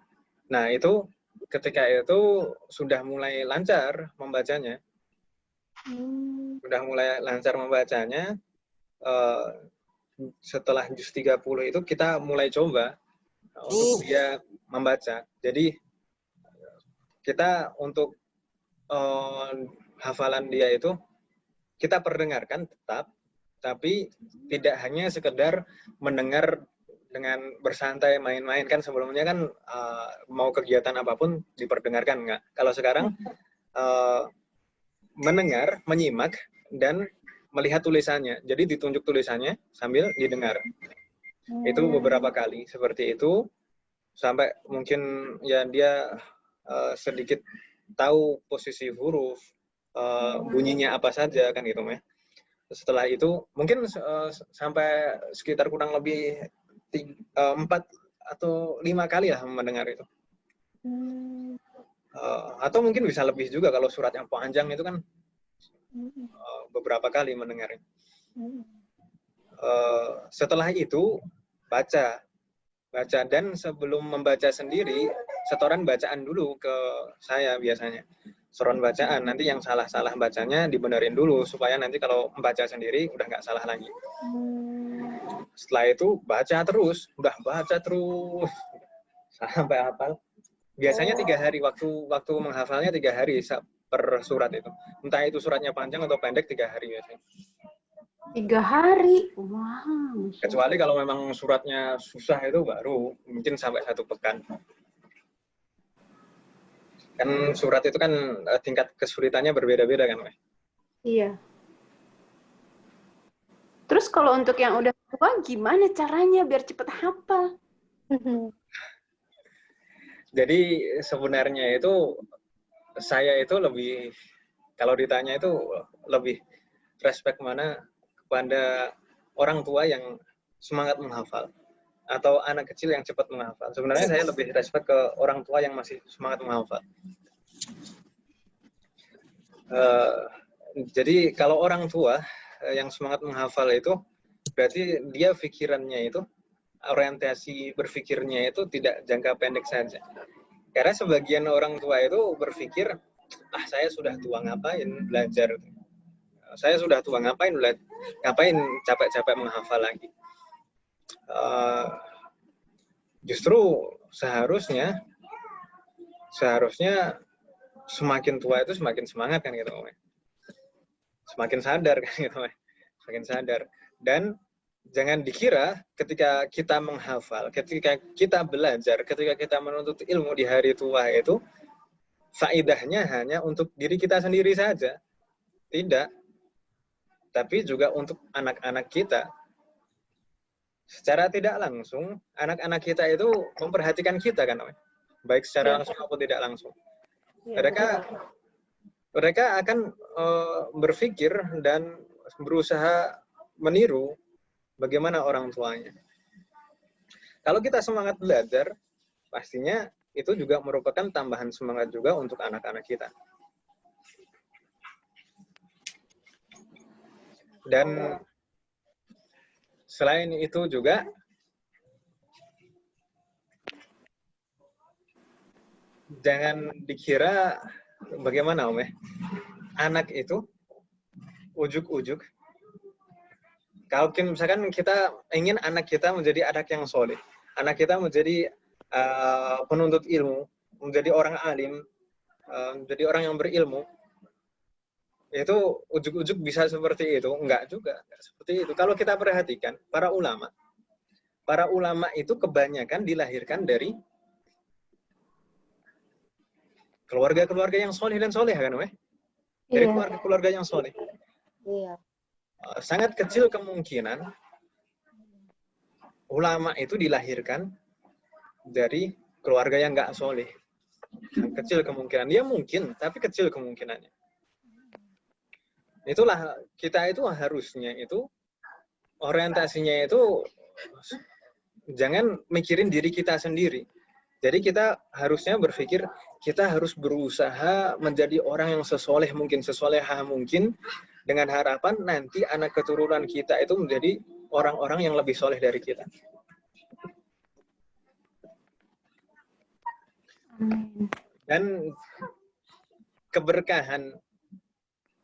Nah, itu ketika itu sudah mulai lancar membacanya. Sudah mulai lancar membacanya. Setelah juz 30 itu kita mulai coba untuk dia membaca. Jadi kita untuk hafalan dia itu kita perdengarkan tetap, tapi tidak hanya sekedar mendengar dengan bersantai main-main. Kan sebelumnya kan mau kegiatan apapun diperdengarkan, enggak. Kalau sekarang mendengar, menyimak, dan melihat tulisannya. Jadi ditunjuk tulisannya sambil didengar. Itu beberapa kali seperti itu, sampai mungkin ya dia sedikit tahu posisi huruf, bunyinya apa saja kan gitu ya. Setelah itu mungkin sampai sekitar kurang lebih 4 atau 5 kali lah mendengar itu. Atau mungkin bisa lebih juga kalau surat yang panjang itu kan beberapa kali mendengarnya. Setelah itu baca, dan sebelum membaca sendiri setoran bacaan dulu ke saya biasanya. Setoran bacaan, nanti yang salah-salah bacanya dibenerin dulu supaya nanti kalau membaca sendiri udah nggak salah lagi. Setelah itu baca terus sampai hafal. Biasanya 3 hari, waktu menghafalnya 3 hari. per surat itu. Entah itu suratnya panjang atau pendek, 3 hari biasanya. 3 hari. Wah, Kecuali kalau memang suratnya susah itu baru mungkin sampai 1 pekan. Kan surat itu kan tingkat kesulitannya berbeda-beda kan, Weh? Iya. Terus kalau untuk yang udah tua, gimana caranya biar cepet hafal? Jadi sebenarnya itu saya itu lebih, kalau ditanya itu lebih respect mana kepada orang tua yang semangat menghafal atau anak kecil yang cepat menghafal. Sebenarnya saya lebih respect ke orang tua yang masih semangat menghafal. Jadi kalau orang tua yang semangat menghafal itu berarti dia pikirannya itu, orientasi berpikirnya itu tidak jangka pendek saja. Karena sebagian orang tua itu berpikir, saya sudah tua ngapain belajar? Saya sudah tua ngapain capek-capek menghafal lagi? Justru seharusnya semakin tua itu semakin semangat kan gitu, semakin sadar kan gitu, semakin sadar. Dan jangan dikira ketika kita menghafal, ketika kita belajar, ketika kita menuntut ilmu di hari tua itu faedahnya hanya untuk diri kita sendiri saja. Tidak. Tapi juga untuk anak-anak kita. Secara tidak langsung, anak-anak kita itu memperhatikan kita kan, baik secara langsung maupun tidak langsung. Mereka akan berpikir dan berusaha meniru bagaimana orang tuanya. Kalau kita semangat belajar, pastinya itu juga merupakan tambahan semangat juga untuk anak-anak kita. Dan selain itu juga jangan dikira bagaimana anak itu ujuk-ujuk. Kalau misalkan kita ingin anak kita menjadi anak yang soleh, anak kita menjadi penuntut ilmu, menjadi orang alim, menjadi orang yang berilmu, itu ujuk-ujuk bisa seperti itu? Enggak juga, enggak seperti itu. Kalau kita perhatikan, para ulama itu kebanyakan dilahirkan dari keluarga-keluarga yang soleh dan soleh kan, dari keluarga-keluarga yang soleh. Iya. Sangat kecil kemungkinan ulama itu dilahirkan dari keluarga yang enggak soleh. Kecil kemungkinan. Dia mungkin, tapi kecil kemungkinannya. Itulah kita itu harusnya itu orientasinya itu jangan mikirin diri kita sendiri. Jadi kita harusnya berpikir kita harus berusaha menjadi orang yang sesoleh mungkin, sesolehah mungkin, dengan harapan nanti anak keturunan kita itu menjadi orang-orang yang lebih soleh dari kita. Dan keberkahan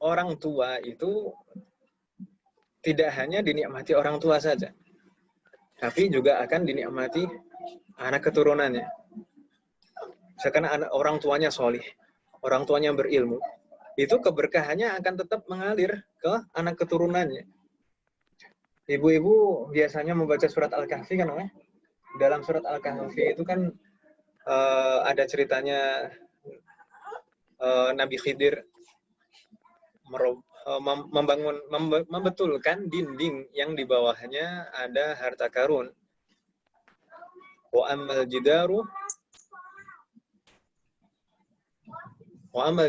orang tua itu tidak hanya dinikmati orang tua saja, tapi juga akan dinikmati anak keturunannya. Misalkan orang tuanya solih, orang tuanya berilmu, itu keberkahannya akan tetap mengalir ke anak keturunannya. Ibu-ibu biasanya membaca surat Al-Kahfi kan, dalam surat Al-Kahfi itu kan ada ceritanya Nabi Khidir membetulkan dinding yang di bawahnya ada harta karun. Wa amal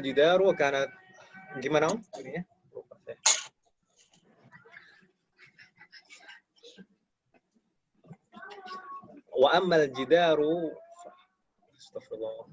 jidaru karena gimana ini ya? Wa amal jidaru astagfirullah.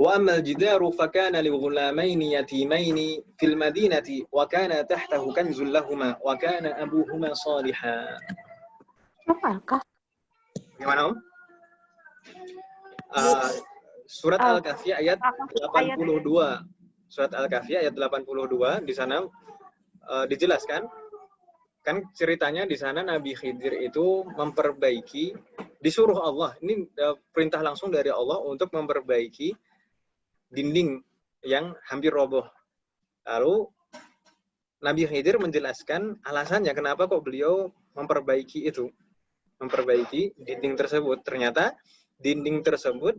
وأما الجدار فكان لغلامين يتيمين في المدينة وكان تحته كنز لهما وكان أبوهما صالحا. Apakah? Gimana Om? Surat Al-Kahfi ayat 82. Surat Al-Kahfi ayat 82 di sana dijelaskan kan ceritanya di sana Nabi Khidir itu memperbaiki, disuruh Allah, ini perintah langsung dari Allah untuk memperbaiki dinding yang hampir roboh. Lalu Nabi Khidir menjelaskan alasannya kenapa kok beliau memperbaiki itu, memperbaiki dinding tersebut. Ternyata dinding tersebut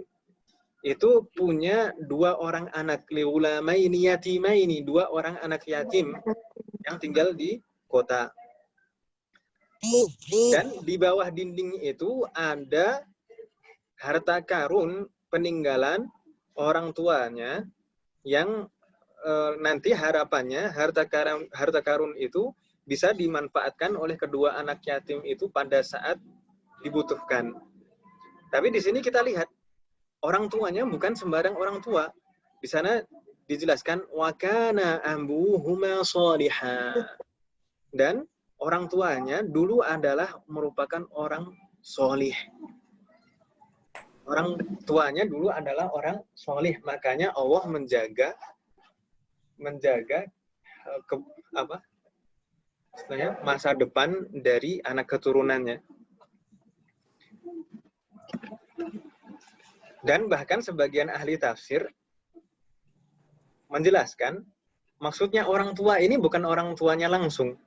itu punya 2 orang anak liulamaini yatimaini, 2 orang anak yatim yang tinggal di kota. Dan di bawah dinding itu ada harta karun peninggalan orang tuanya yang nanti harapannya harta karun itu bisa dimanfaatkan oleh kedua anak yatim itu pada saat dibutuhkan. Tapi di sini kita lihat orang tuanya bukan sembarang orang tua. Di sana dijelaskan wa kana abuhuma shaliha. Dan orang tuanya dulu adalah merupakan orang solih. Orang tuanya dulu adalah orang solih, makanya Allah menjaga masa depan dari anak keturunannya. Dan bahkan sebagian ahli tafsir menjelaskan maksudnya orang tua ini bukan orang tuanya langsung.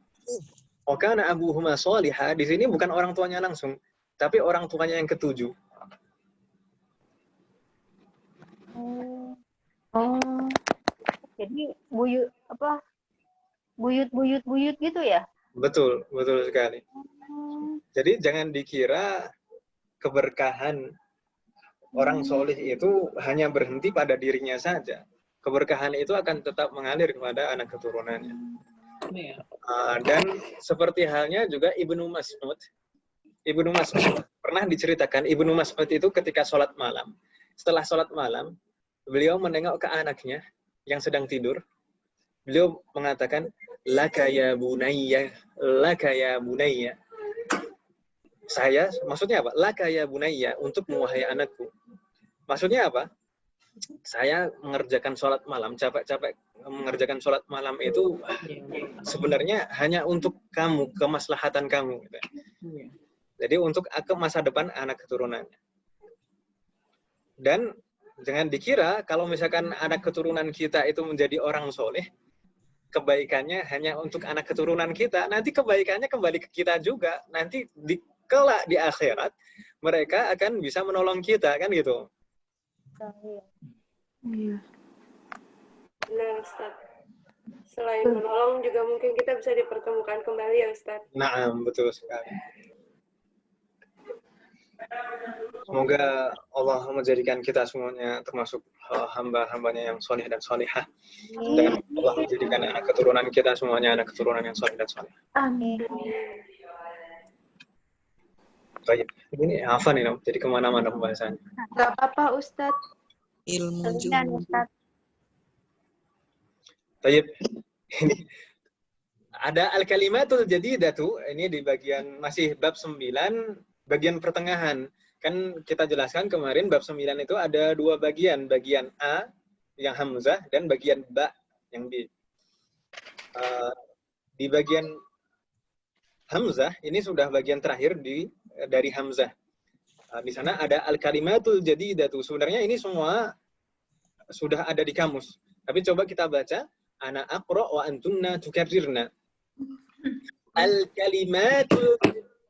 Wa kana abuhuma shaliha, di sini bukan orang tuanya langsung, tapi orang tuanya yang ketujuh. Jadi buyut gitu ya? Betul sekali. Jadi jangan dikira keberkahan orang solih itu hanya berhenti pada dirinya saja. Keberkahan itu akan tetap mengalir kepada anak keturunannya. Dan seperti halnya juga Ibnu Mas'ud pernah diceritakan, Ibnu Mas'ud itu ketika sholat malam, setelah sholat malam, beliau menengok ke anaknya yang sedang tidur. Beliau mengatakan, laka ya bunayya. Saya, maksudnya apa? Laka ya bunayya, untuk wahai anakku. Maksudnya apa? Saya mengerjakan sholat malam, capek-capek mengerjakan sholat malam itu sebenarnya hanya untuk kamu, kemaslahatan kamu. Gitu. Jadi untuk masa depan anak keturunannya. Dan jangan dikira kalau misalkan anak keturunan kita itu menjadi orang soleh, kebaikannya hanya untuk anak keturunan kita, nanti kebaikannya kembali ke kita juga. Nanti kelak di akhirat, mereka akan bisa menolong kita, kan gitu. Iya. Benar, Ustaz. Selain menolong, juga mungkin kita bisa dipertemukan kembali ya, Ustaz. Nah, betul sekali. Semoga Allah menjadikan kita semuanya termasuk hamba-hambanya yang soleh dan solehah. Dan Allah menjadikan anak keturunan kita semuanya anak keturunan yang soleh dan solehah. Amin. Baik, ini apa nih, Nom? Jadi kemana-mana pembahasannya. Gak apa-apa, Ustadz. Ilmu Dan juga. Ustaz. Baik, ini ada al-kalimatul jadidatu, ini di bagian masih bab 9, bagian pertengahan. Kan kita jelaskan kemarin bab 9 itu ada 2 bagian. Bagian A yang hamzah dan bagian ba yang B. Di bagian hamzah ini sudah bagian terakhir dari hamzah. Di sana ada al-kalimatul jadidatu. Sebenarnya ini semua sudah ada di kamus. Tapi coba kita baca ana aqra wa antunna tukarrirna. Al-kalimatul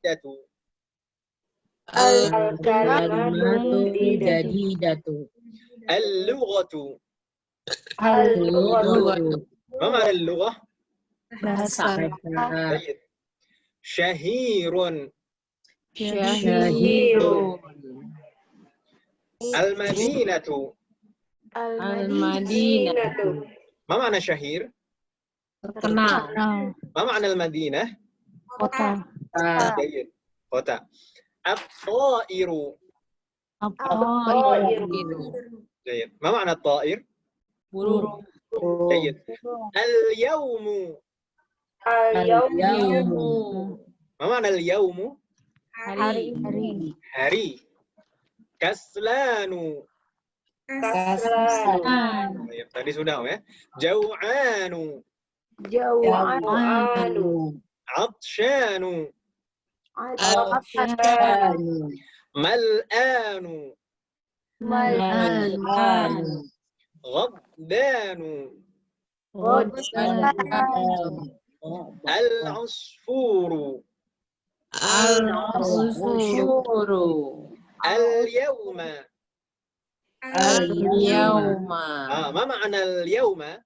jadidatu. Al-kalimatu jadidatu. Al-lughatu. Al-lughatu. Ma ma'na al-lughah? Bahasa. Baik. Syahirun. Syahirun. Al-madinatu. Al-Madinatu. Ma ma'na syahir? Terkenal. Ma ma'na al-madinah? Kota. Baik. Kota. At-ta'iru. Baik. Ma ma'na at-ta'ir? Burung. Baik. Al-yawmu. Al-yawmu. Al-yawmu. Ma ma'na al-yawmu? Hari. Hari. Kaslanu. Kaslanu. Baik, tadi sudah ya. Jau'anu. Jau'anu. Atshanu. Atshanu. Mal'anu. Mal'anu. Ghaddanu. Al-usfuru. Al-usfuru. Al-yawma. Al-yawma. Ma ma'na al-yawma?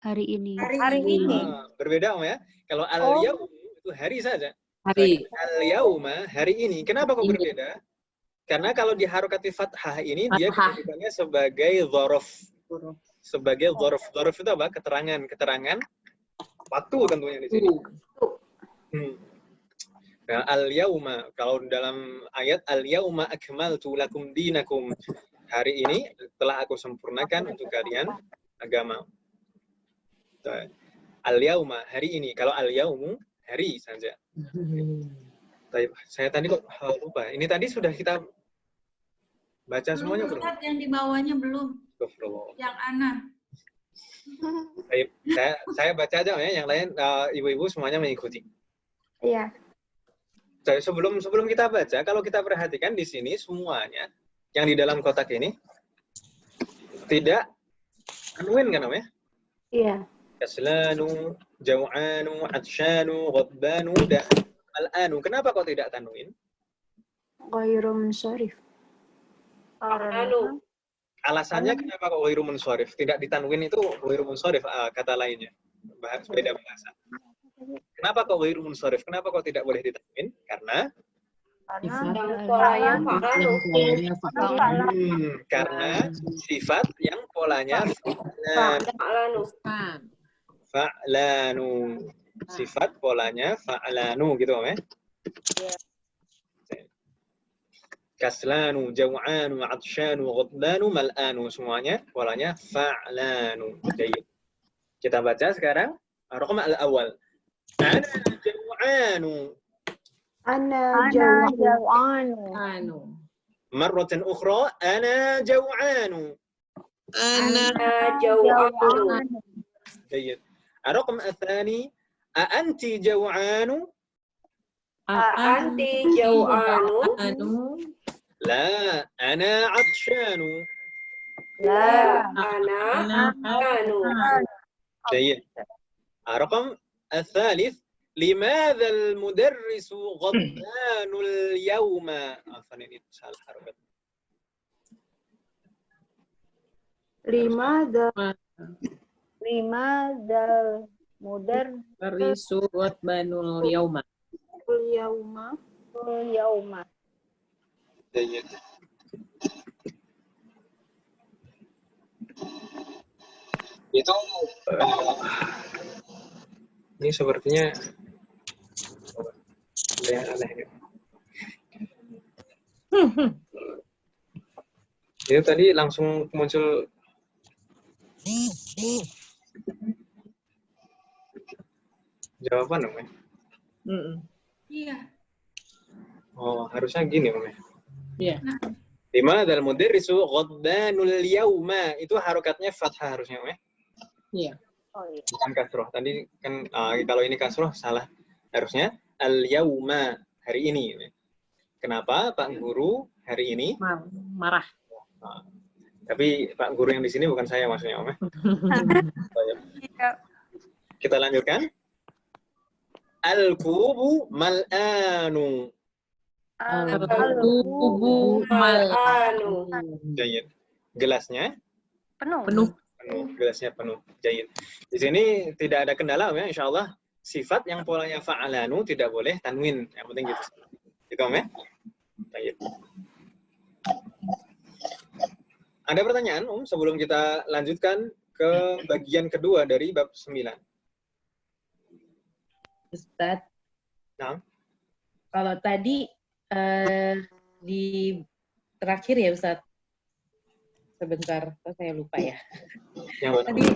Hari ini. Hari ini. Berbeda ya. Kalau al-yawm itu hari saja. Hari. Al-yawma hari ini. Kenapa kok berbeda? Karena kalau di harokati fathah ini dia kedudukannya sebagai dzaraf. Sebagai dzaraf. Dzaraf itu apa? Keterangan waktu tentunya di sini. Nah, al-yawma kalau dalam ayat al-yawma akmaltu lakum dinakum. Hari ini telah aku sempurnakan untuk kalian agama. Al-yawma hari ini. Kalau al-yawmu hari saja. Saya tadi kok lupa. Ini tadi sudah kita baca semuanya belum? Ustaz, yang di bawahnya belum. Yang Ana. Baik, saya baca aja ya, yang lain ibu-ibu semuanya mengikuti. Iya. Sebelum kita baca, kalau kita perhatikan di sini semuanya yang di dalam kotak ini tidak tanwin kan namanya? Iya. Kaslanu, jau'anu, atshanu, ghaddanu, al-anu. Kenapa kok tidak tanwin? Ghairu munsharif. Anu. Alasannya kenapa kok ghairu munsharif? Tidak ditanwin itu ghairu munsharif, kata lainnya. Beda bahasa. Kenapa kok ghairu munsharif? Kenapa kok tidak boleh ditanwin? Karena Polanya fa'alu. karena sifat yang polanya Fa'alanu. fa'lanu. Sifat polanya fa'lanu gitu ya. Kaslanu, jau'anu, atshanu, ghaddanu, mal'anu. Semuanya polanya fa'lanu. Jadi kita baca sekarang raqam al-awwal. Ana jau'anu. Ana jau'anu. Marratan ukhra, ana jau'anu. Ana Jau'anu. جيد. الرقم الثاني أأنت جوعان؟ Anti jau'anu. لا أنا عطشان. La ana anu. جيد. الرقم الثالث لماذا المدرس غضبان اليوم؟ عفوا ini salah harokat. Lima dal mudar Risu banul yauma. yauma. جيد. Itu ini sepertinya ada yang aneh. Itu tadi langsung muncul jawaban namanya. Iya. Oh, harusnya gini namanya. Iya. Lima dal mudarrisu ghadbanul yauma. Itu harokatnya fathah harusnya namanya. Iya. Oh iya. Bukan kasroh. Tadi kan kalau ini kasroh salah. Harusnya al yauma, hari ini. Kenapa Pak Guru hari ini? Marah. Tapi Pak Guru yang di sini bukan saya maksudnya, Om. Kita lanjutkan. Al-kubu mal'anu. Al-kubu mal'anu. Jayid. Gelasnya Penuh. Gelasnya penuh. Jayid. Di sini tidak ada kendala, ya, insya Allah. Sifat yang polanya fa'alanu tidak boleh tanwin. Yang penting gitu. Gitu, Om, ya? Jayid. Ada pertanyaan, Om, sebelum kita lanjutkan ke bagian kedua dari bab 9. Ustaz. Nah. Kalau tadi di terakhir ya Ustaz. Sebentar, saya lupa ya. Yang mana? Tadi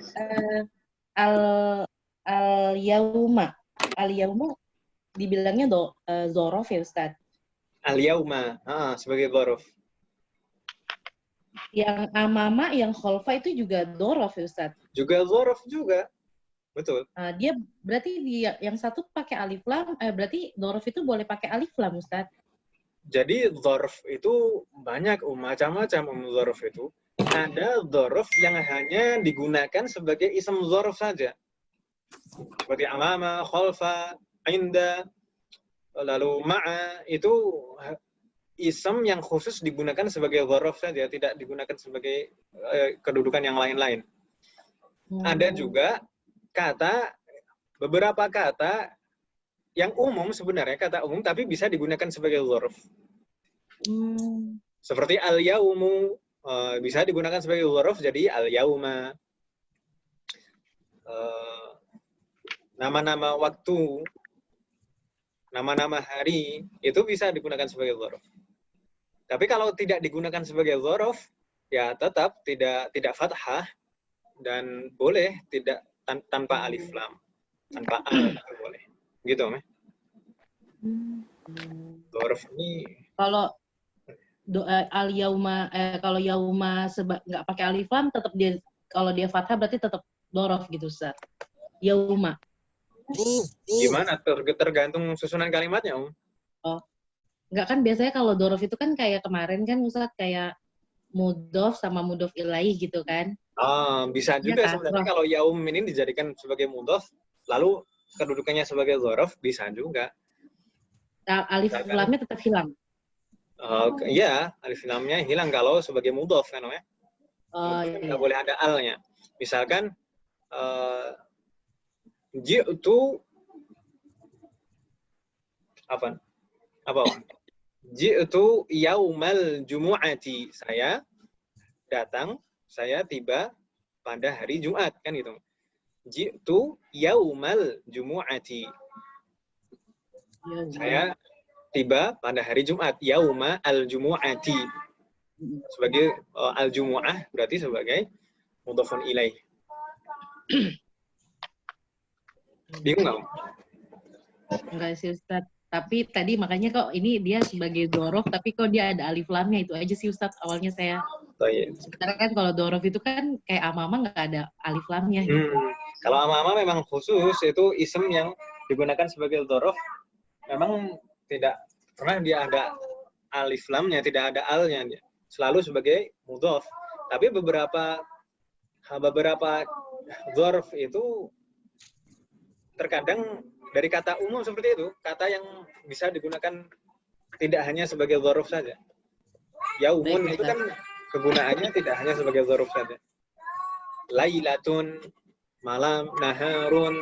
al-yauma. Al-yauma dibilangnya zorof ya Ustaz. Al-yauma, sebagai dzaraf. Yang amama, yang khalfa itu juga dzaraf ya Ustaz. Juga dzaraf juga. Betul. Dia berarti yang satu pakai alif lam, berarti dzaraf itu boleh pakai alif lam Ustaz. Jadi dzaraf itu banyak, macam-macam dzaraf itu. Ada dzaraf yang hanya digunakan sebagai ism dzaraf saja. Seperti amama, khalfa, inda, lalu ma'a, itu ism yang khusus digunakan sebagai dzaraf saja, tidak digunakan sebagai kedudukan yang lain-lain. Ada juga beberapa kata yang umum sebenarnya, kata umum, tapi bisa digunakan sebagai dzaraf. Seperti al-yaumu, bisa digunakan sebagai dzaraf, jadi al-yauma. Nama-nama waktu, nama-nama hari, itu bisa digunakan sebagai dzaraf. Tapi kalau tidak digunakan sebagai dzaraf, ya tetap tidak fathah, dan boleh tidak tanpa alif lam, tanpa al, boleh. Gitu, Meh. Dzaraf ini Kalau al-yauma, kalau yauma nggak pakai alif lam, tetap dia, kalau dia fathah berarti tetap dzaraf gitu Ustaz. Yauma. gimana? Tergantung susunan kalimatnya, Om. Oh, nggak kan biasanya kalau dzaraf itu kan kayak kemarin kan Ustaz, kayak mudhof sama mudhof ilaih gitu kan? Bisa juga kan? sebenarnya kalau yaum ini dijadikan sebagai mudhof, lalu kedudukannya sebagai dzaraf, bisa juga. Alif lamnya tetap hilang. Iya, alif lamnya hilang kalau sebagai mudhof kan, ya. Nggak boleh ada alnya. Misalkan ji'tu apa? Ji'tu yaumal jumu'ati. Saya datang, saya tiba pada hari Jumat, kan gitu. Ji'tu yaumal jumu'ati. Saya tiba pada hari Jumat, yauma al-jumu'ati. Sebagai al-jumu'ah berarti sebagai mudhofun ilaih. Bingung nggak? Enggak sih Ustaz. Tapi tadi makanya kok ini dia sebagai dzaraf, tapi kok dia ada alif lamnya, itu aja sih Ustaz awalnya saya. Sebenarnya kan kalau dzaraf itu kan kayak amama nggak ada alif lamnya. Gitu. Kalau amama memang khusus, itu ism yang digunakan sebagai dzaraf, memang tidak pernah dia ada alif lamnya, tidak ada alnya, selalu sebagai mudhof. Tapi beberapa dzaraf itu terkadang dari kata umum seperti itu, kata yang bisa digunakan tidak hanya sebagai dzaraf saja. Yaumun itu kan kegunaannya tidak hanya sebagai dzaraf saja. Lailatun, malam, naharun,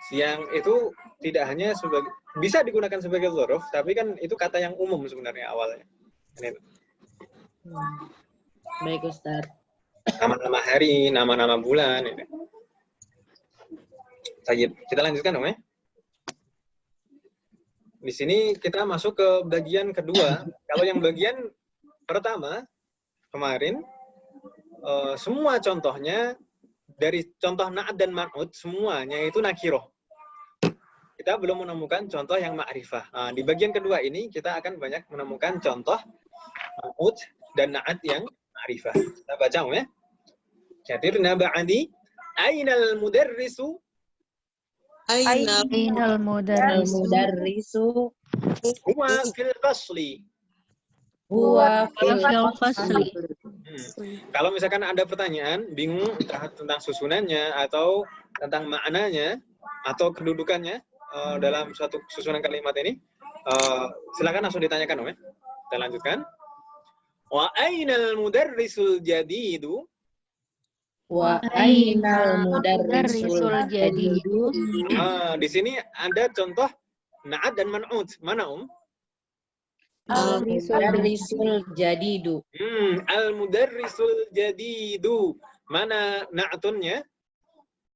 siang, itu tidak hanya sebagai, bisa digunakan sebagai dzaraf, tapi kan itu kata yang umum sebenarnya awalnya. Baik Ustaz. Nama-nama hari, nama-nama bulan. Ini. Kita lanjutkan dong ya. Di sini kita masuk ke bagian kedua. Kalau yang bagian pertama kemarin, semua contohnya dari contoh na'at dan man'ut semuanya itu nakiroh. Kita belum menemukan contoh yang ma'rifah. Di bagian kedua ini kita akan banyak menemukan contoh man'ut dan na'at yang ma'rifah. Kita baca ya. Katirna ba'adi ainal mudarrisu. Ainal mudarrisu Huwa fil fasli. huwa fil fasli. Kalau misalkan ada pertanyaan, bingung tentang susunannya atau tentang maknanya atau kedudukannya dalam suatu susunan kalimat ini, silakan langsung ditanyakan, Om ya. Kita lanjutkan. Wa ainal mudarrisul jadidu. Wa ainal mudarrisul jadidu. Di sini ada contoh na'at dan man'ut. Mana, Om? Al-mudarrisul jadidu. Al-mudarrisul jadidu. Mana na'atunnya?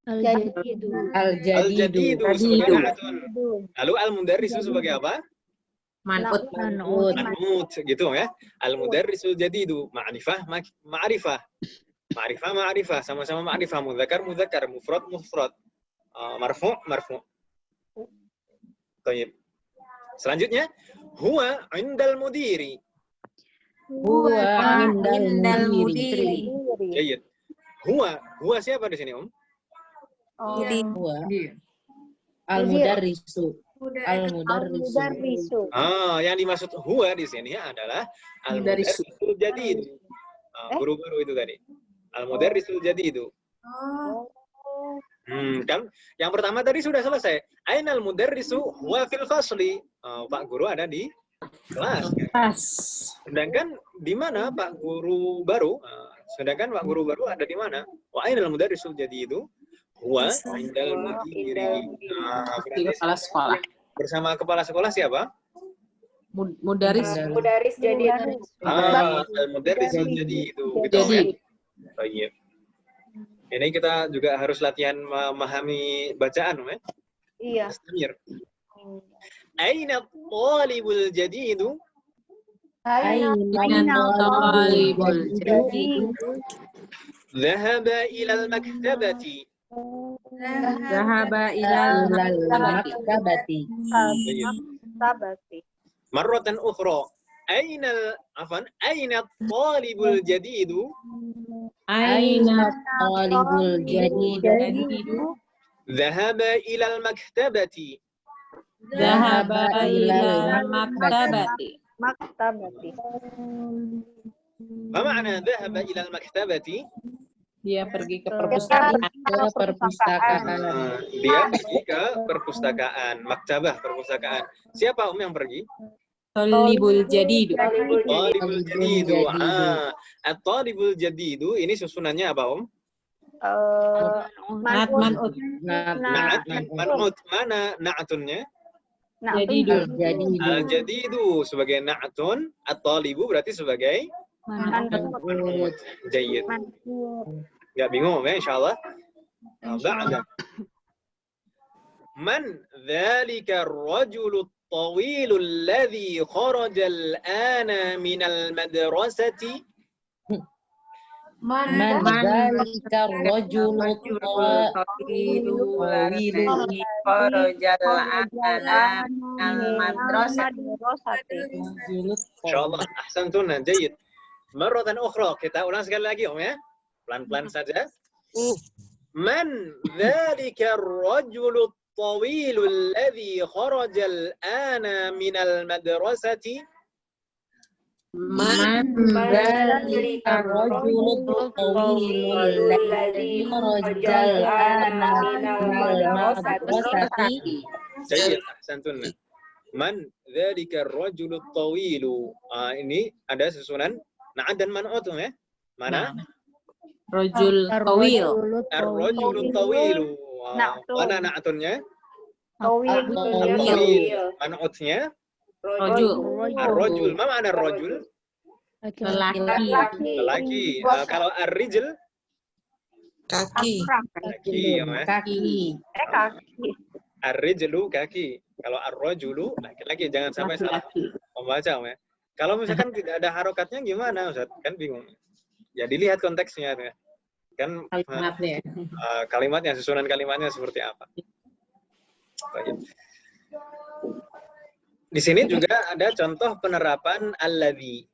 Al-jadidu. Al-jadidu. Sebagai na'atun. Lalu al-mudarrisu sebagai apa? Man'ut. Man'ut, gitu ya. Al-mudarrisul jadidu. Ma'rifah, ma'rifah. Ma'rifah, sama-sama ma'rifah. Mudzakkar, mufrad. Marfu'. Baik. Selanjutnya, Huwa indal mudiri. Huwa indal mudiri. Jayid. Huwa siapa di sini, Oh, Huwa al-mudarrisu. Al-mudarrisu. Yang dimaksud huwa di sini adalah al-mudarrisul jadid. Guru baru itu tadi. Al-mudarrisul jadid itu. Kan yang pertama tadi sudah selesai. Ainal mudarrisu huwa fil fasli. Pak guru ada di kelas. Sedangkan di mana Pak guru baru? Sedangkan Pak guru baru ada di mana? Wa ainal mudarrisul jadid itu huwa indal mudiri. Kepala sekolah. Bersama kepala sekolah siapa? Mudaris. Mudaris jadi. Al-mudarris jadi itu. Jadi. Baik. Ini kita juga harus latihan memahami bacaan, ya? Iya. Astamir. Aina talibul jadidu? Aina talibul jadid. Dhahaba ila al-maktabati. Dhahaba ila al-maktabati. Marratan ukhra. Aina talibul jadidu? Aina talibul jadidu. Dhahaba ila al-maktabati. Dhahaba ila al-maktabati. Ma ma'na dhahaba ila al-maktabati? Dia pergi ke perpustakaan. Dia pergi ke perpustakaan. Maktabah, perpustakaan. Siapa yang pergi? Talibul jadidu. Talibul jadidu. At-talibul jadidu ini susunannya apa, Man'ut. Man'ut. Mana na'atunnya? Jadidu. Jadidu sebagai na'atun, at-talibu berarti sebagai man'ut. Jayyid. Enggak bingung ya, insyaallah. Ba'da. Man dzalika ar-rajulu at-tawil alladhi kharaja al-ana min al-madrasati? Man dzalika ar-rajulu at-tawil alladhi kharaja al-ana min al-madrasati? Insyaallah, ahsantun, jayyid. Marratan ukhra, kita ulang sekali lagi, ya. Pelan-pelan saja. Man dzalika ar-rajulu at-tawil alladhi kharaja al-ana min al-madrasati? Man dzalika ar-rajulu at-tawil alladhi kharaja al-ana min al-madrasati? Jayyid, ahsantun. Man dzalika ar-rajulu at-tawil. Ini ada susunan na'at dan man'ut, ya. Mana? Rajul tawil. Ar-rajulu at-tawil. Mana na'atunnya? Tawil. Man'utnya? Rajul. Ar-rajul. Ma ma'na ar-rajul? Lelaki. Kalau ar-rijl? Kaki. Kaki. Kaki. Ar-rijlu kaki. Kalau ar-rajulu laki-laki, jangan sampai salah membaca, ya. Kalau misalkan tidak ada harokatnya gimana, Ustaz? Kan bingung. Ya dilihat konteksnya, ya. Kan Kalimatnya. Kalimatnya, susunan kalimatnya seperti apa. Baik. Di sini juga ada contoh penerapan alladhi.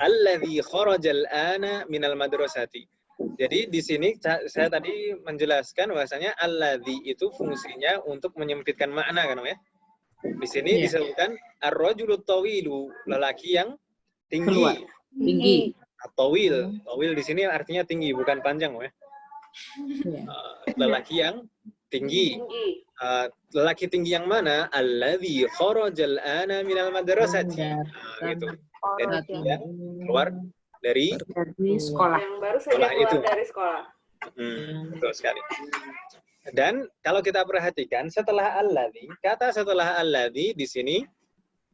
Alladhi kharajal ana minal madrasati. Jadi di sini saya tadi menjelaskan bahwasanya alladhi itu fungsinya untuk menyempitkan makna, kan, ya. Di sini disebutkan ar-rajulu tawilu, lelaki yang tinggi. Tinggi. Tawil. Tawil di sini artinya tinggi, bukan panjang, ya. Lelaki yang tinggi. Lelaki tinggi yang mana? Alladzi kharajal ana minal madrasati. Gitu. Jadi dia keluar dari sekolah. Yang baru saja keluar dari sekolah. Betul sekali. Dan kalau kita perhatikan setelah alladzi, kata setelah alladzi di sini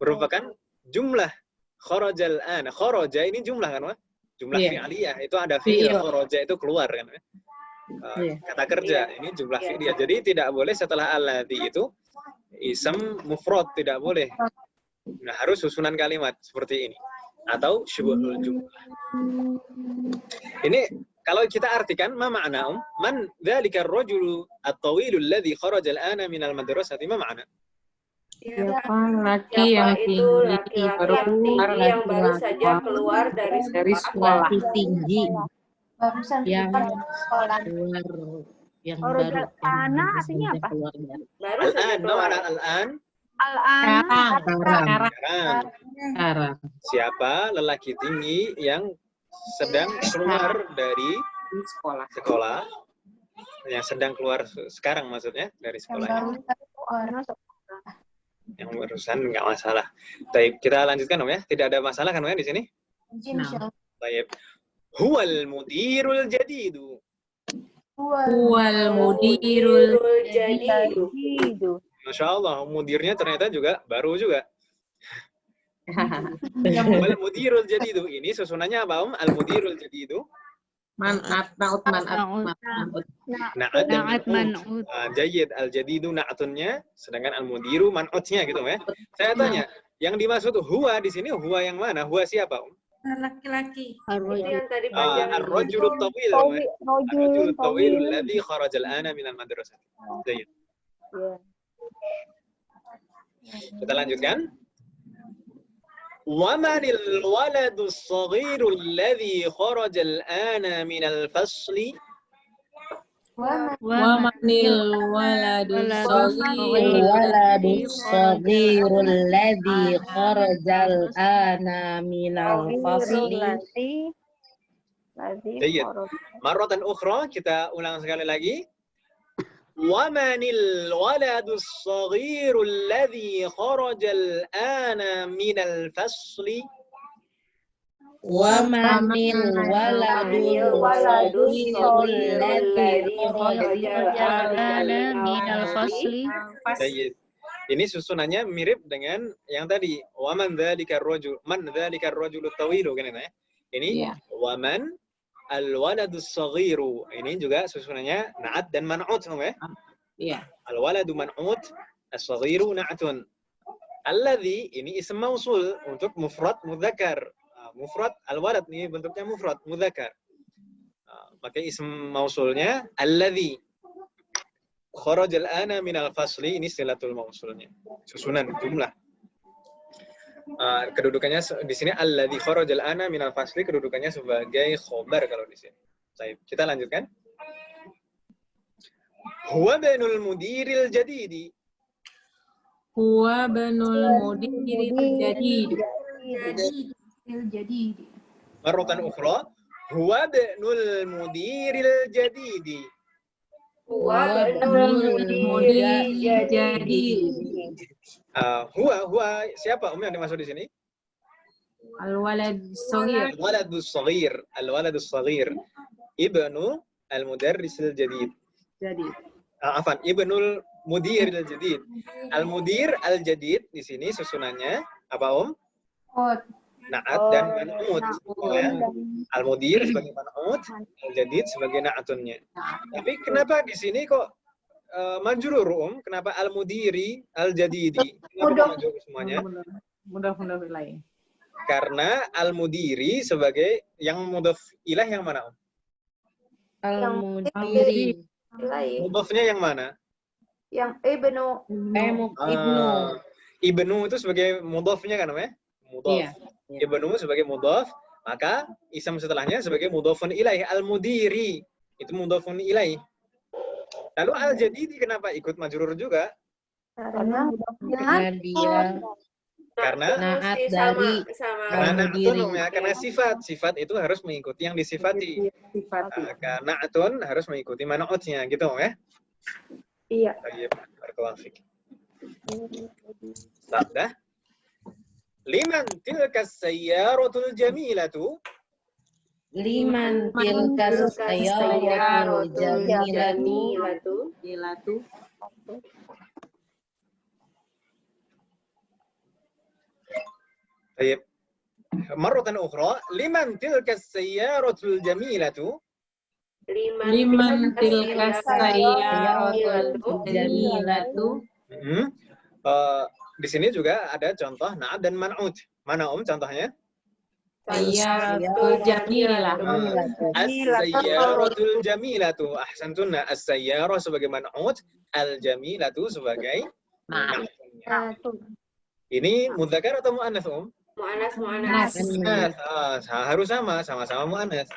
merupakan jumlah kharajal ana. Kharaja ini jumlah, kan, Wak? Jumlah fi'liyah, itu ada fi'il, kharaja itu keluar, kan. Kata kerja, ini jumlah fi'liyah. Jadi tidak boleh setelah alladzi itu ism mufrad, tidak boleh. Nah, harus susunan kalimat seperti ini atau syubuhul jumlah. Ini kalau kita artikan ma ma'na man dzalika ar-rajulu at-tawilu alladhi kharaja al-ana min al-madrasati, ma ma'na? Siapa laki yang Siapa itu tinggi laki-laki yang baru saja keluar dari sekolah? Laki tinggi Barusan yang keluar sekolah. keluar yang Khorojal baru ana baru artinya saja apa? keluar dari Baru saja Al-an, keluar. mana al-an? Al-ana. sekarang. Sekarang. Sekarang. Siapa lelaki tinggi yang sedang keluar dari di sekolah? sekolah? Yang sedang keluar sekarang maksudnya dari Yang sekolah. barusan keluar. Yang barusan nggak masalah. Baik, kita lanjutkan Om ya. Tidak ada masalah kan Om ya di sini? Insya Baik. Huwal mudirul jadidu. Wal mudirul Jadi Itu. Masya Allah, mudirnya ternyata juga baru juga. Huwal mudirul jadidu. Ini susunannya apa Om? Al mudirul jadidu. man'at naut man'at. Na'at dan man'ut. Jayyid, al-jadidu na'atunnya, sedangkan al-mudiru man'utnya gitu ya. Saya tanya, yang dimaksud huwa di sini huwa yang mana? Huwa siapa? Laki-laki. itu yang tadi panjang. Ar-rajulul tawil. Ar-rajulul tawil alladhi kharaja al-ana min al-madrasah. Jayyid. Kita lanjutkan. ومن الولد الصغير الذي خرج الآن من الفصل Wa manil waladus الولد الصغير الذي خرج الآن من الفصل Jayyid. Marratan ukhra, kita ulang sekali lagi. ومن الولد الصغير الذي خرج الآن من الفصل ومن الولد الصغير الذي خرج الآن من الفصل. Jayyid. Ini susunannya mirip dengan yang tadi. Waman dzalika ar-rajul, man dzalika ar-rajulu tawilu kan ya. Ini waman al-waladus saghiru. Ini juga susunannya na'at dan man'ut ya. Iya. Al-waladu man'ut, as-saghiru na'atun. Alladhi ini ism mausul untuk mufrad mudzakkar. Mufrad al-walad ini bentuknya mufrad mudzakkar. Maka ism mausulnya alladhi. Kharajal ana minal fasli, ini silatul mausulnya. Susunan jumlah. Kedudukannya di sini alladzi kharajal ana minal fasli, kedudukannya sebagai khobar kalau di sini. Baik, kita lanjutkan. Huwa banul mudiril jadidi. Huwa banul mudiril jadid. jadi. Marratan ukhra. Huwa banul mudiril jadidi. Huwa banul mudiril jadid. Huwa siapa yang dimaksud di sini? Al-walad saghir. Al-waladus saghir. Al-waladus saghir. Ibnu al-mudarris al-jadid. Jadid. Afan, ibnul mudir al-jadid. Al-mudir al-jadid di sini susunannya apa Om? Na'at dan man'ut. Ya. Al-mudir sebagai man'ut, al-jadid sebagai na'atunnya. Tapi kenapa di sini kok majrur Kenapa al-mudiri al-jadidi? Kenapa majrur semuanya? Mudah-mudahan lain. Karena al-mudiri sebagai yang mudhaf ilah yang mana Om? Al-mudiri. Mudhafnya yang mana? Yang ibnu. Ibnu itu sebagai mudhafnya kan Om ya? Mudhaf. Iya. Ibnu sebagai mudhaf, maka ism setelahnya sebagai mudhafun ilaih. Al-mudiri itu mudhafun ilaih. Lalu al-jadidi kenapa ikut majrur juga? Karena dia Karena naat sama na'atun ya, karena sifat itu harus mengikuti yang disifati. Karena na'atun harus mengikuti man'utnya gitu ya. iya. Baik, barakallahu fik. Sabda. Liman tilkas sayyaratul jamilatu. liman tilkas sayyaratul jamilatu. Baik. Marratan ukhra, liman tilkas sayyaratul jamilatu. Liman tilkas sayyaratul jamilatu. Di sini juga ada contoh na'at dan man'ut. Mana contohnya? Sayyaratul jamilah. As-sayyaratul jamilatu. Ahsantunna. As-sayyarah sebagai man'ut, al-jamilatu sebagai na'atnya. Ini mudzakkar atau muannats, Mu'annas. Harus sama-sama muannats.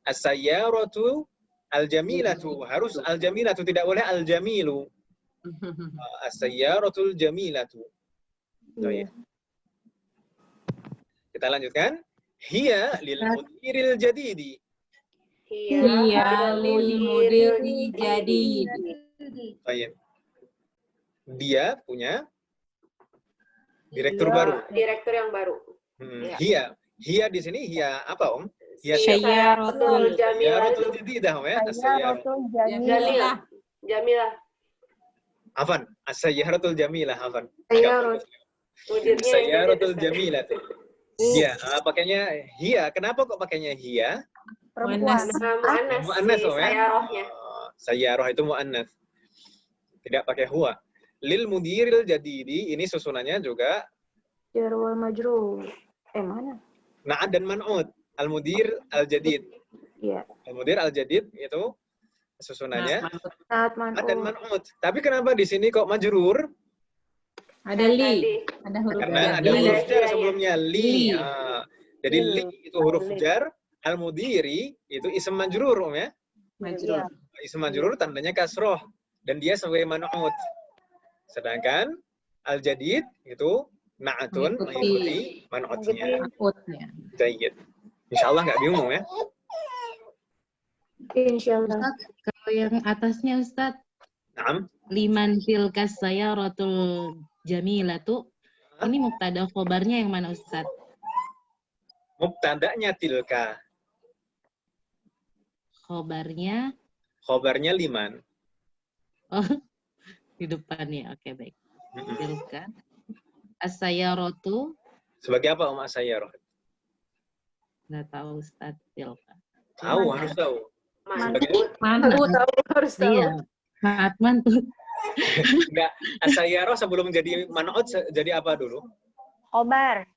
As-sayyaratu al-jamilatu, harus al-jamilatu, tidak boleh al-jamilu. As-sayyaratul jamilatu. Baik. Kita lanjutkan. Hiya lil mudiril jadidi. Hiya lil mudiril jadid. Baik. Dia punya direktur baru. Direktur yang baru. Hiya di sini hiya apa, Om? Hiya Sayyaratul Sayyaratul jadidah, ya. Sayyaratul jamilah. Jamilah. Afan, as-sayyaratul jamilah, afan. Mudirnya Sayyaratul jamilah. Iya, pakainya hiya. Kenapa kok pakainya hiya? Perempuan. Mu'annas, ya. Sayyarahnya. Sayyarah itu mu'annas. Tidak pakai huwa. Lil mudiril jadidi, ini susunannya juga Jar wal majrur. Mana? na'ad dan man'ud. Al-mudir al-jadid. Iya. Al-mudir al-jadid itu susunannya Na'at na'ad dan man'ud. man'ud. Tapi kenapa di sini kok majrur? Ada li. Ada huruf Karena jar. ada huruf jar sebelumnya li. Li. Jadi li itu huruf jar, al-mudiri itu ism majrur, Om, ya. Majrur. Ism majrur tandanya kasroh dan dia sebagai man'ud. Sedangkan al-jadid itu na'atun mengikuti man'udnya. Utnya. Jayyid. Insyaallah nggak bingung, ya. Insyaallah. Ustaz, kalau yang atasnya Ustaz, Naam. liman tilkas sayyaratul jamilatu, ini mubtada khobarnya yang mana Ustaz? Mubtada'nya tilka, khobarnya liman. Oh, di depannya. Oke, baik. Tilka. As-sayyaratu, Sebagai apa, Om, as-sayyarah? nggak tahu Ustaz, tilka. Tahu, harus tahu. Mana? Harus tahu. Iya. Ma'atman tuh. Enggak, as-sayyarah sebelum jadi man'ud jadi apa dulu? Khobar.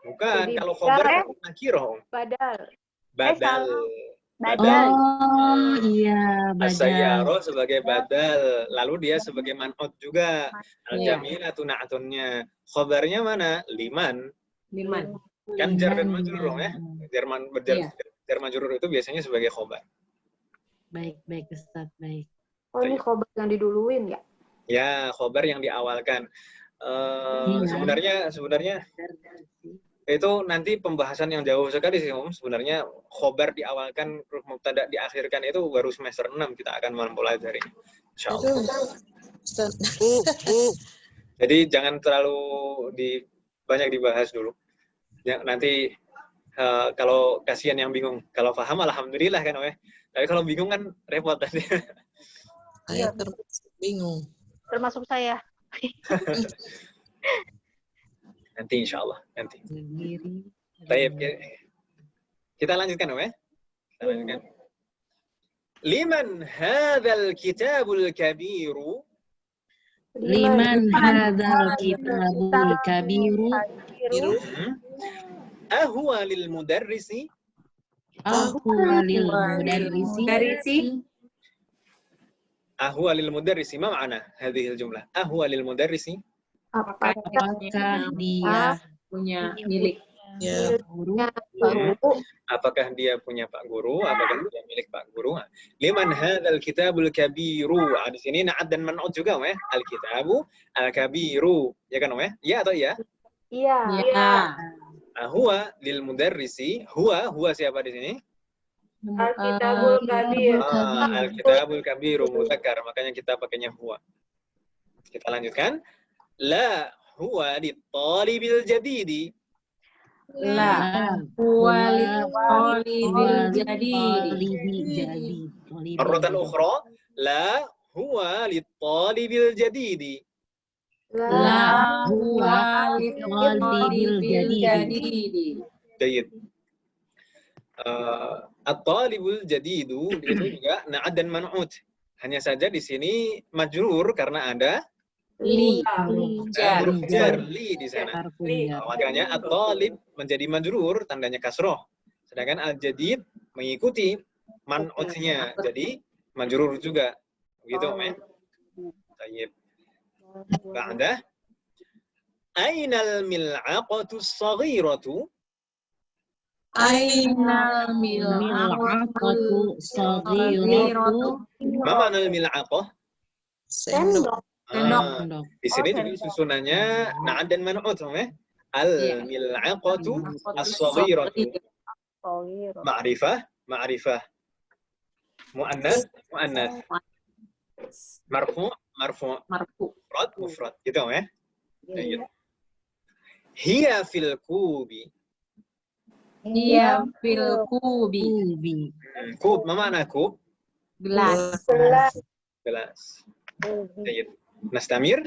Bukan, Jadi kalau khobar badal, kan nakirah, Om. Badal. Badal. Badal. Oh, iya, badal. As-sayyarah sebagai badal, lalu dia sebagai man'ud juga. Iya. Al-jamilatu na'atunnya. Khobarnya mana? Liman. Liman. Kan jar dan Liman, majrur, ya. ya. Jar majrur itu biasanya sebagai khobar. Baik, baik Ustaz, baik. Oh, ini khobar yang diduluin ya? Ya, khobar yang diawalkan. Sebenarnya itu nanti pembahasan yang jauh sekali sih, Om. Sebenarnya khobar diawalkan, mubtada diakhirkan itu baru semester 6 kita akan mempelajari. Insyaallah. Jadi jangan terlalu banyak dibahas dulu. Ya, nanti kalau kasihan yang bingung. Kalau paham alhamdulillah kan, Om, ya. Tapi kalau bingung kan repot tadi. Saya termasuk bingung. Termasuk saya. Nanti insyaallah, nanti. Sendiri. Baik, kita lanjutkan, Om, ya. Kita lanjutkan. Liman hadzal kitabul kabiru? Liman hadzal kitabul kabiru? Ahuwa lil mudarrisi? Ahuwa lil mudarrisi? Ahuwa lil mudarrisi, ma ma'na hadhihi al-jumlah? Ahuwa lil mudarrisi? Apakah dia Punya milik. Ya. guru? Apakah dia punya Pak Guru? Apakah dia milik Pak Guru? Liman hadzal kitabul kabiru? Di sini na'ad dan man'ud juga, Om, ya. Al-kitabu al-kabiru. Ya kan, Om, ya? Ya atau iya? Iya. Ya. Huwa lil mudarrisi. Huwa siapa di sini? Al-Kitabul Kabir. Al-kitabul kabiru mudzakkar, makanya kita pakainya huwa. Kita lanjutkan. La huwa lit-talibil jadidi. La. Huwa littalibil jadi. Marratan ukhra. La huwa lit-talibil jadidi. La huwa littalibil jadi. Jayid. At-talibul jadidu itu juga na'ad dan man'ud. Hanya saja di sini majrur karena ada Li. huruf jar li di sana. Li. Makanya at-talib menjadi majrur tandanya kasroh. Sedangkan al-jadid mengikuti man'udnya. Jadi majrur juga. Begitu, Om, ya. Tayyib. Ba'dah Ainal mil'aqatu as-saghiratu? Ainal Mil'aqatu saghiratu. Ma ma'na al-mil'aqah? Sendok. Sendok. Di sini juga susunannya na'ad dan man'ut, ya. Al-mil'aqatu as-saghiratu. Ma'rifah, ma'rifah. Mu'annas, mu'annas. Marfu, marfu. Mufrad, mufrad. Gitu, ya. Baik. Hiya fil kubi. Hiya fil kubi. Kub, ma ma'na kub? Gelas. Gelas. Baik. Nastamir.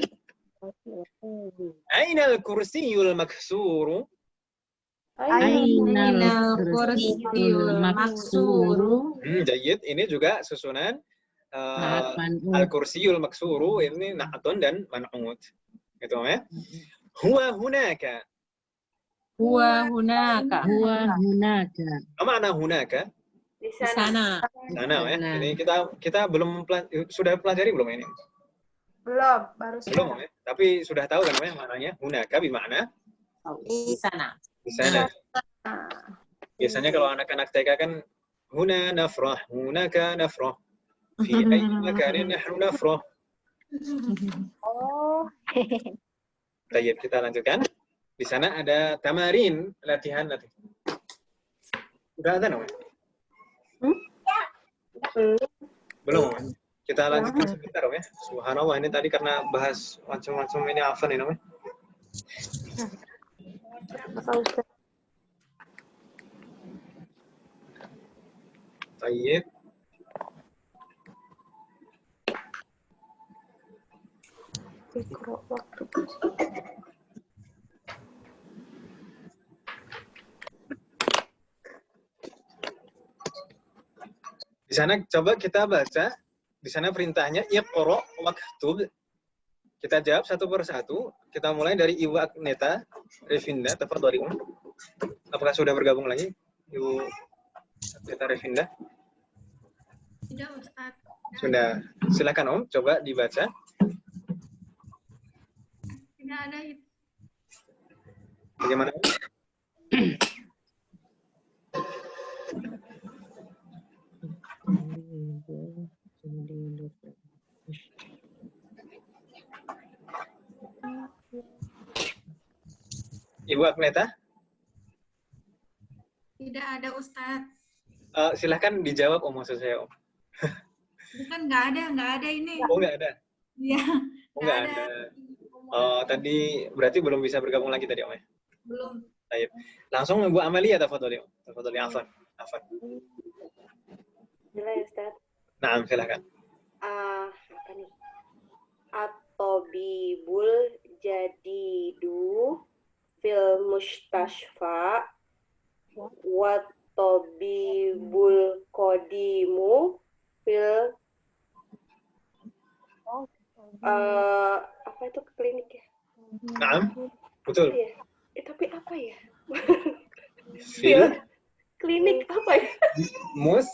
Aina al-kursiyul maksuru? Ainal kursiyul maksuru. Jayid, ini juga susunan al-kursiyul maksuru, ini na'atun dan man'ut. Gitu, ya. Huwa hunaka. Huwa hunaka. Huwa hunaka. Apa makna hunaka? Di Di sana. sana. Sana, ya. Ini kita belum sudah pelajari belum ini? Belum, baru Belum, ya. Tapi sudah tahu kan namanya maknanya hunaka bermakna Di sana. di sana. Biasanya kalau anak-anak TK kan huna nafrah, hunaka nafrah. Fi ayyi makanin nahnu nafrah. Oh. Baik, kita lanjutkan. Di sana ada tamarin, latihan. Udah ada namanya? Belum. Kita lanjutkan sebentar, ya. Subhanallah, ini tadi karena bahas macam-macam ini afan ini, namanya. Baik. Di sana coba kita baca. Di sana perintahnya iqra waktub. Kita jawab satu persatu. Kita mulai dari Ibu Agneta Revinda, tafadhali. Apakah sudah bergabung lagi Ibu Agneta Revinda? Tidak, Ustaz. Sudah. Silakan coba dibaca. Tidak ada itu. Bagaimana? Ibu Agneta? Tidak ada, Ustaz. Silahkan dijawab, maksud saya, Bukan, nggak ada ini. Oh, nggak ada? Iya. Oh, nggak ada. Oh, tadi berarti belum bisa bergabung lagi tadi, ya? Belum. Baik. Langsung Ibu Amalia, tafadhali. Tafadhali, Afan. Gila ya, Ustaz. Nah, silakan. Apa nih? At-tabibul jadidu fil mustashfa wa tabibul qadimu fil apa itu klinik ya? Naam, betul. Iya. Tapi apa ya? Fil Klinik apa ya? mus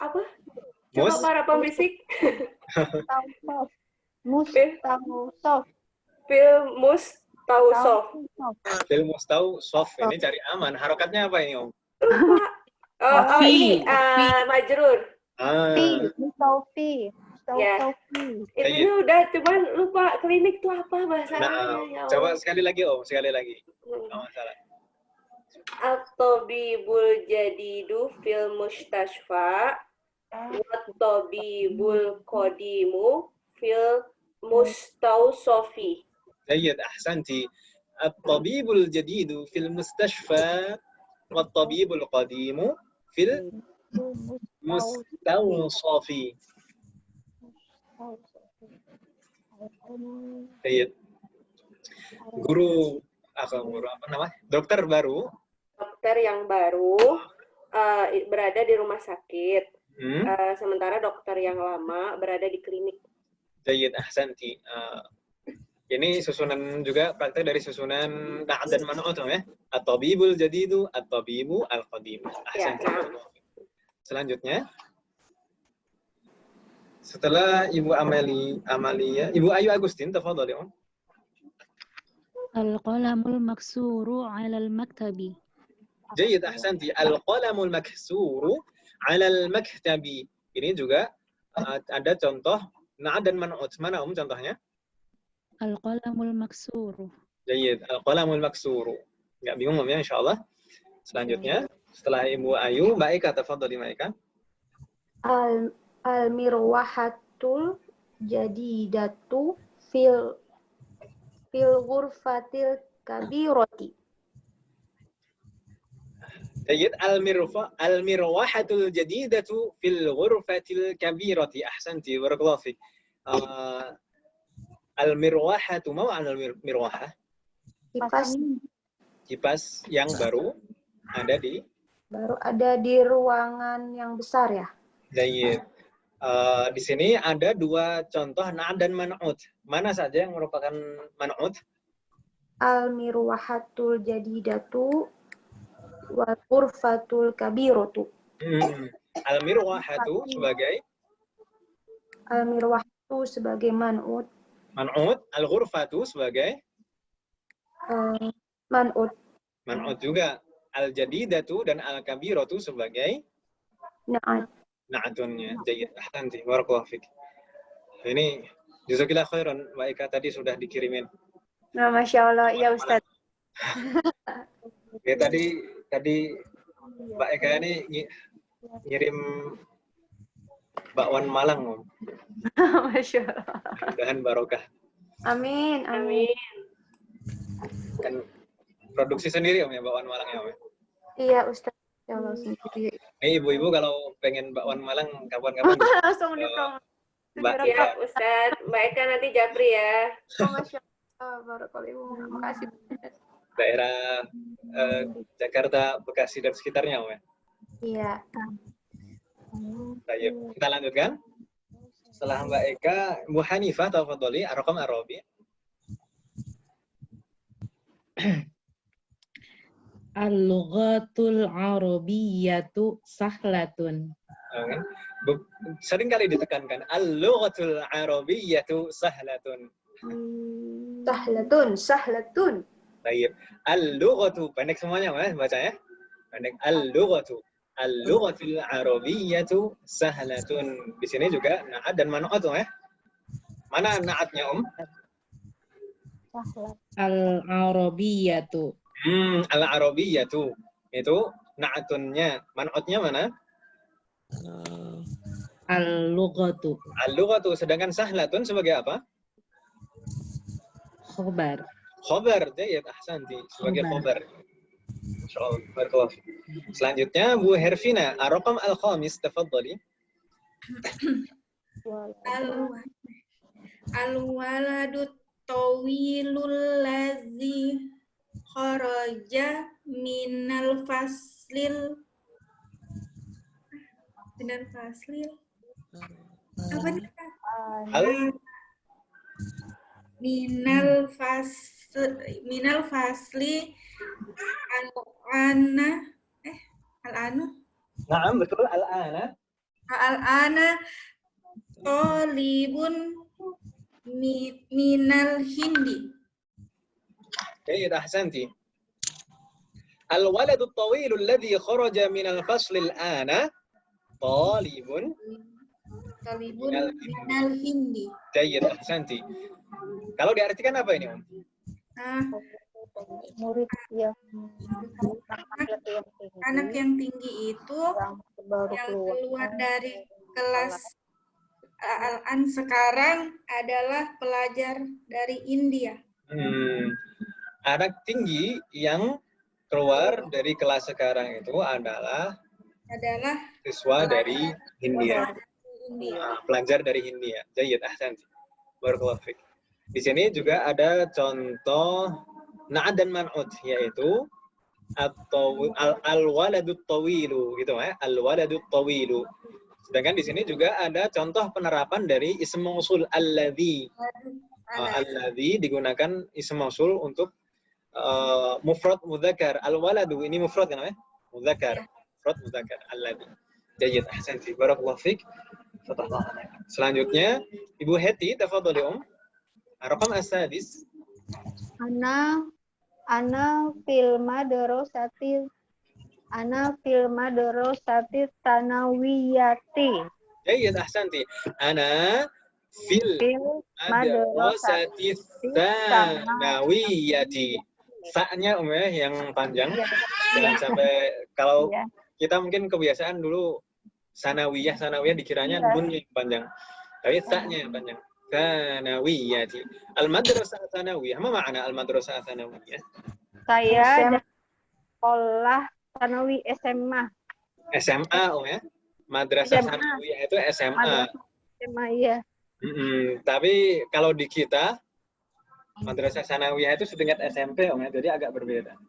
Apa? Coba Mus? para pembisik. Mustausof. Fil mustausof. fil mustawsaf. Ini cari aman. Harokatnya apa ini, Om? Ini majrur. Mustaufi. Ya. Intinya udah, cuman lupa klinik tuh apa bahasanya. Nah, coba sekali lagi, Om. Sekali lagi. Nggak masalah. At-tabibul jadidu fil mustashfa wa tabibul qadimu fil mustawsofi. Jayyid, ahsanti. At-tabibul jadidu fil mustashfa wa tabibul qadimu fil mustawsofi. Jayyid. Guru apa namanya? Dokter baru. Dokter yang baru berada di rumah sakit. Sementara dokter yang lama berada di klinik. Jayyid, ahsanti. Ini susunan juga praktek dari susunan na'at dan man'ut, ya. At-tabibul jadidu, at-tabibu al-qadim. Ahsanti. Ya, Selanjutnya, setelah Ibu Amalia, Ibu Ayu Agustin, tafadhali, Om. Al-qalamul maksuru 'alal maktabi. Jayyid, ahsanti. Al-qalamul maksuru 'alal maktabi. Ini juga ada contoh na'at dan man'ut. Mana contohnya? Al-qalamul maksuru. Jayyid, al-qalamul maksuru. Enggak bingung ya, insyaallah. Selanjutnya, setelah Ibu Ayu, Mbak Eka, tafadhali Mbak Eka. Al-mirwahatul jadidatu fil ghurfatil kabirati. Jayyid, al-mirwahatul jadidatu fil ghurfatil kabirati. Ahsanti, barakallahu fik. Al-mirwahatu, mau al-mirwahah? Kipas yang baru ada di ruangan yang besar ya. Jayyid. Di sini ada dua contoh na'at dan man'ut. Mana saja yang merupakan man'ut? Al-mirwahatul jadidatu wal ghurfatul kabiratu. Al-mirwahatu sebagai? Al-mirwahatu sebagai man'ut. Man'ut. Al-ghurfatu sebagai? Man'ut. Man'ut juga. Al-jadidatu dan al-kabiratu sebagai? Na'at. Na'atunnya. Jayyid. Ahsanti. Barakallahu fik. Ini jazakillah khairan. Mbak Eka tadi sudah dikirimin. Nah, Masya Allah. Ya Ustaz. Oke, tadi Mbak Eka ini ngirim bakwan Malang. Masya Allah. Mudah-mudahan barokah. Amin. Amin. Dan produksi sendiri ya bakwan Malang ya Om? Iya Ustaz. Ya Allah sendiri. Nih ibu-ibu kalau pengen bakwan Malang kapan-kapan langsung dipromosi. Mbak Siap Ustaz. Mbak Eka nanti japri ya. Masya Allah. Barakallahu. Makasih. Daerah Jakarta, Bekasi dan sekitarnya Om ya? Iya. Baik, kita lanjutkan. Setelah Mbak Eka, Bu Hanifah tafadhali ar-raqam ar-rabi'. Al-lughatul arabiyyatu sahlatun. Sering kali ditekankan al-lughatul arabiyyatu sahlatun. Sahlatun. Baik. Al-lughatu pendek semuanya Mas bacanya. Pendek al-lughatu. Al-lughatul arabiyyatu sahlatun. Di sini juga na'at dan man'ut ya. Mana na'atnya Al-arabiyyatu. Al-arabiyyatu. Itu na'atunnya. Man'utnya mana? Al-lughatu. Al-lughatu. Sedangkan sahlatun sebagai apa? Khobar. Khobar. Jayyid, ahsanti. Sebagai khobar. Insyaallah. Barakallahu. Selanjutnya Bu Hervina, ar-raqam al-khamis, tafadhali. Al-waladu tawilul ladzi kharaja minal faslil apa nih? Minal fasli al-anu. Naam, betul, al-ana. Al-ana talibun minal hindi. Jayyid, ahsanti. Al-waladu at-tawilu alladhi kharaja min al-fasl al-ana talibun minal hindi. Jayyid, ahsanti. Kalau diartikan apa ini, Om? Murid yang anak yang tinggi itu yang keluar dari kelas Al-An sekarang adalah pelajar dari India. Anak tinggi yang keluar dari kelas sekarang itu adalah siswa dari India. Pelajar dari India. Jayyid, ahsanti. Barakallahu fiik. Di sini juga ada contoh na'at dan man'ut, yaitu al-waladut tawilu gitu ya, al-waladut tawilu. Sedangkan di sini juga ada contoh penerapan dari ism mausul alladzi. Alladzi digunakan ism mausul untuk mufrad mudzakkar. Al-waladu ini mufrad kan ya? Mudzakkar. Mufrad mudzakkar alladzi. Jayyid, ahsanti. Barakallahu fiik. Selanjutnya Ibu Heti, tafadhali Raqam as-sadis. Ana fil madrasati tanawiyati. Jayyid, ahsanti. Ana fil madrasati tanawiyati. Fa-nya ya yang panjang. Jangan sampai kalau kita mungkin kebiasaan dulu sanawiyah dikiranya bunnya yang panjang. Tapi ta-nya yang panjang. Sanawiyati. Al-madrasah sanawiyah. Apa makna al-madrasah sanawiyah? Saya sekolah Tanawi SMA. SMA, ya? Madrasah sanawiyah itu SMA. SMA, iya. Tapi kalau di kita, madrasah sanawiyah itu setingkat SMP, ya? Jadi agak berbeda.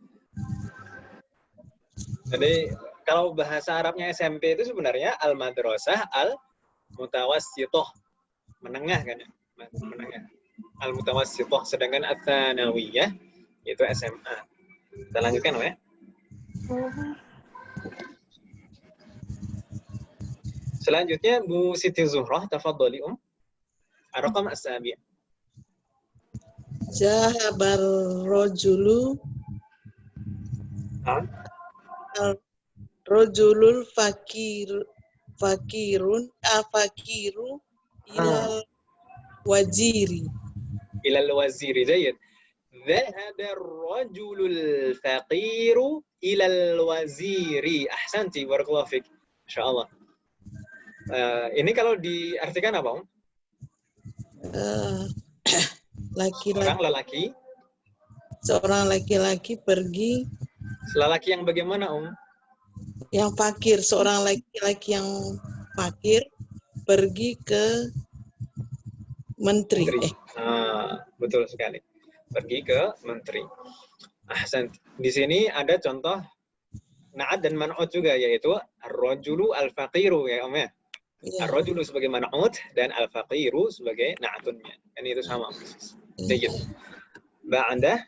Jadi kalau bahasa Arabnya SMP itu sebenarnya al-madrasah al-mutawassithah, menengah kan ya? Menengah. Al-mutawassithah, sedangkan at-tsanawiyah itu SMA. Kita lanjutkan, ya? Selanjutnya Bu Siti Zuhrah, tafadhali Ar-raqam as-sabi'. Zahabar rajulu rajulul fakiru ilal waziri. Ilal waziri, jayyid. Dhahaba ar-rajulul faqiru ilal waziri. Ahsanti, barakallahu fik. Insyaallah. Ini kalau diartikan apa, Laki-laki. Seorang laki-laki pergi. Lelaki yang bagaimana, Yang fakir, seorang laki-laki yang fakir pergi ke menteri. Betul sekali. Pergi ke menteri. Ahsan. Di sini ada contoh na'at dan man'ut juga, yaitu ar-rajulu al-faqiru, ya ya. Ar-rajulu sebagai man'ut dan al-faqiru sebagai na'atunnya. Ini itu sama. Jadi, ba'anda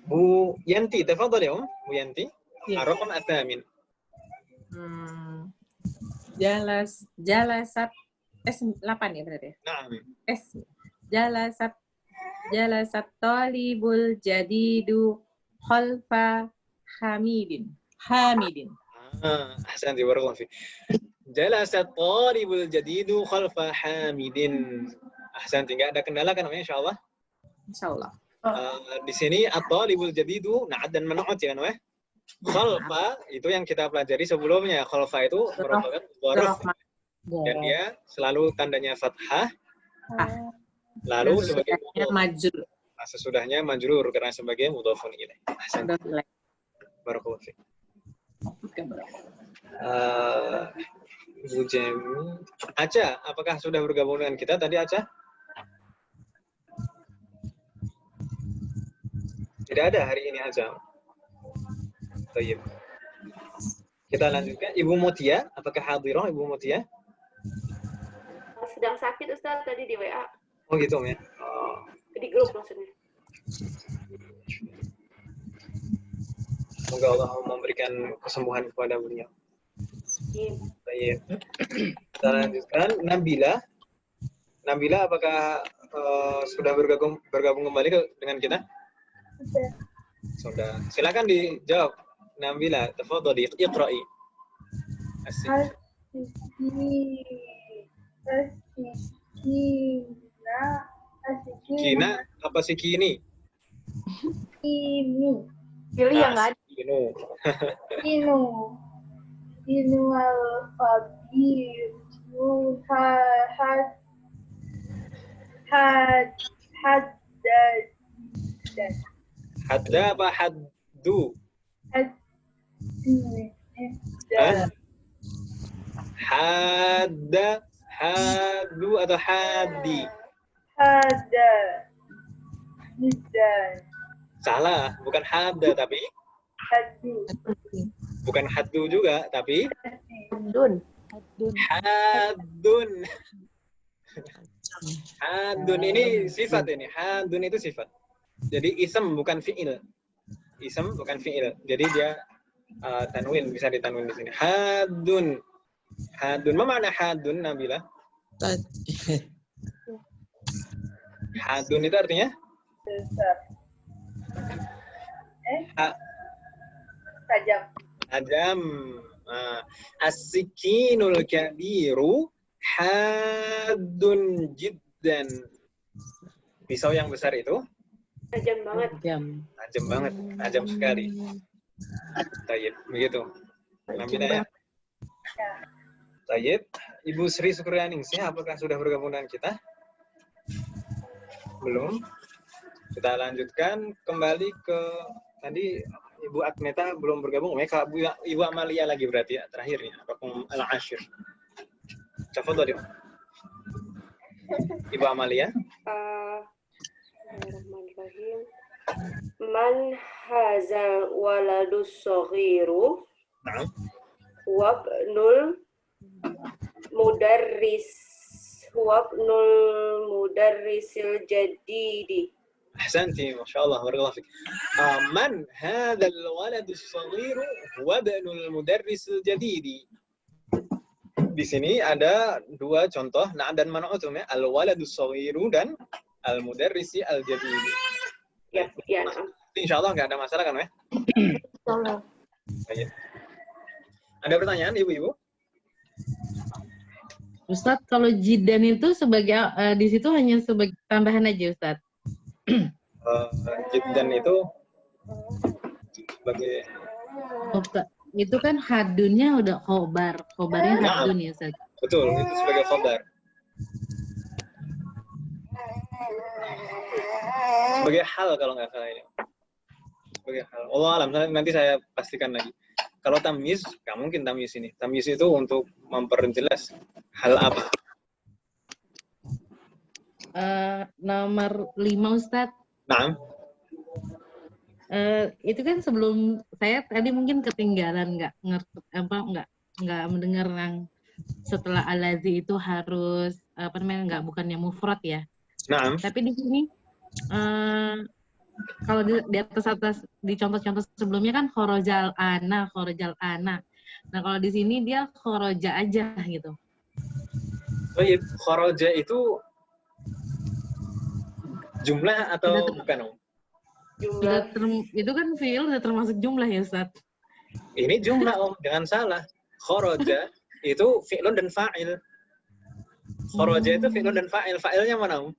Bu Yanti, tafadhali Bu Yanti. Ar-raqam ats-tsamin. Jalasat S8 ya berarti ya? Naam. Jalasat talibul jadidu khalfa Hamidin. Ahsanti, barakallahu fi. Jalasat talibul jadidu khalfa Hamidin. Ahsanti, enggak ada kendala kan namanya insyaallah? Insyaallah. Di sini at-talibul jadidu na'at dan man'ut ya kan, Khalfa itu yang kita pelajari sebelumnya. Khalfa itu merupakan dzaraf dan dia selalu tandanya fathah. Lalu sebagai majrur. Sesudahnya majrur karena sebagai mudhafun ilaih. Barakallahu fiik. Bu Jemi, Aca, apakah sudah bergabung dengan kita tadi, Aca? Tidak ada hari ini, Aca. Baik. Kita lanjutkan. Ibu Mutia, apakah hadirah Ibu Mutia? Sedang sakit Ustaz tadi di WA. Oh gitu ya. Di grup maksudnya. Semoga Allah memberikan kesembuhan kepada beliau. Baik. Kita lanjutkan. Nabila. Nabila, apakah sudah bergabung kembali dengan kita? Sudah. Silakan dijawab. Nabila, tafadhali, iqra'i. Kina apa sih kini? Ini. Pilih yang ada. Inu al-faqir Hadda apa haddu? Hadda, haddu atau haddi? Hadda. Salah, bukan hadda tapi Haddu. bukan haddu juga tapi Haddun. Haddun ini sifat ini. Haddun itu sifat. Jadi ism bukan fi'il. Ism bukan fi'il. Jadi dia tanwin, bisa ditanwin di sini. Haddun. Haddun. Apa makna haddun, Nabila? Haddun itu artinya Besar. Tajam. Tajam. As-sikinul kabiru haddun jiddan. Pisau yang besar itu Tajam banget. tajam banget, tajam sekali. Tayyib, begitu. Namanya. Tayyib, Ibu Sri Sukryaningsih, apakah sudah bergabung dengan kita? Belum. Kita lanjutkan kembali ke tadi Ibu Agneta belum bergabung. Kak Ibu Amalia lagi berarti ya terakhir ya. Raqam al-ashir. Tafadhali. Ibu Amalia. Bismillahirrahmanirrahim. Man hazal waladus saghiru wabnul mudarrisil jadidi. Ahsanti, masyaallah, barakallahu fik. Man hadzal waladus saghiru wabnul mudarrisil jadidi. Di sini ada dua contoh na'at dan man'ut ya, al-waladus saghiru dan al-mudarrisi al-jadidi. Ya. Insyaallah nggak ada masalah kan ya? Insyaallah. Ada pertanyaan Ibu-ibu? Ustadz, kalau jidan itu sebagai di situ hanya sebagai tambahan aja, Ustadz. Jidan itu sebagai itu kan hadunnya udah khobarnya hadun ya, Ustadz. Betul, itu sebagai khobar. Sebagai hal kalau nggak salah ini. Sebagai hal. Allah alam, nanti saya pastikan lagi. Kalau tamyiz, nggak mungkin tamyiz ini. Tamyiz itu untuk memperjelas hal apa. Nomor 5, Ustadz. Nah. Itu kan sebelum saya tadi mungkin ketinggalan nggak mendengar yang setelah alazi itu harus bukannya mufrad ya. Nah. Tapi di sini kalau di atas di contoh-contoh sebelumnya kan khorojal ana. Nah kalau di sini dia khoroja aja gitu. Oh iya, khoroja itu jumlah atau bukan Om? Jumlah. Itu kan fi'il udah termasuk jumlah ya Ustaz. Ini jumlah Om, jangan salah. Khoroja itu fi'lun dan fa'il. Khoroja itu fi'lun dan fa'il. Fa'ilnya mana Om?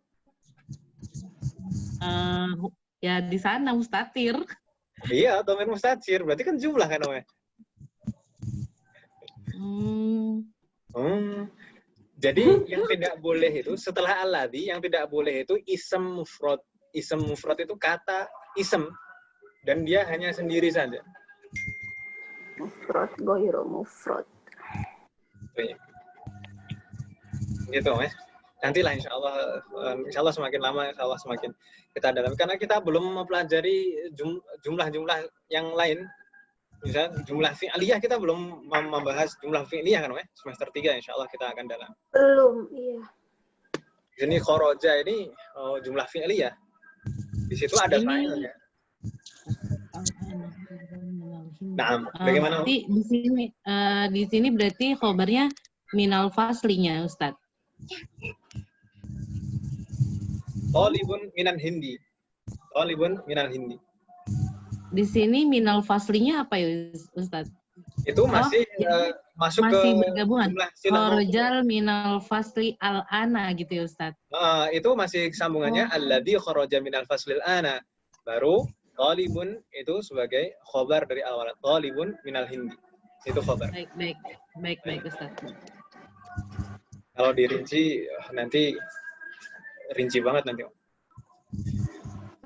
Ya di sana mustatir. Iya, dhamir mustatir. Berarti kan jumlah kan Om? Jadi yang tidak boleh itu setelah alladhi, yang tidak boleh itu ism mufrad. Ism mufrad itu kata ism dan dia hanya sendiri saja. Mufrad, ghairu mufrad. Gitu, Mas. Nantilah insya Allah semakin lama, insya Allah semakin kita dalam. Karena kita belum mempelajari jumlah-jumlah yang lain. Misalnya jumlah fi'liyah kita belum membahas jumlah fi'liyah kan, Mas? Semester 3 insya Allah kita akan dalam. Belum, iya. Jadi khoroja ini jumlah fi'liyah. Di situ ada fa'ilnya. Nah, bagaimana? Di sini berarti khobarnya minal faslinya, Ustaz. Talibun minal hindi. Talibun minal hindi. Di sini minal faslinya apa ya, Ustaz? Itu masih masuk masih ke bergabungan. Khorojal minal fasli al-ana gitu ya, Ustaz. Itu masih sambungannya alladzi kharaja minal faslil ana. Baru talibun itu sebagai khobar dari al-walad. Talibun minal hindi. Itu khobar. Baik, Ustaz. Kalau dirinci nanti rinci banget nanti.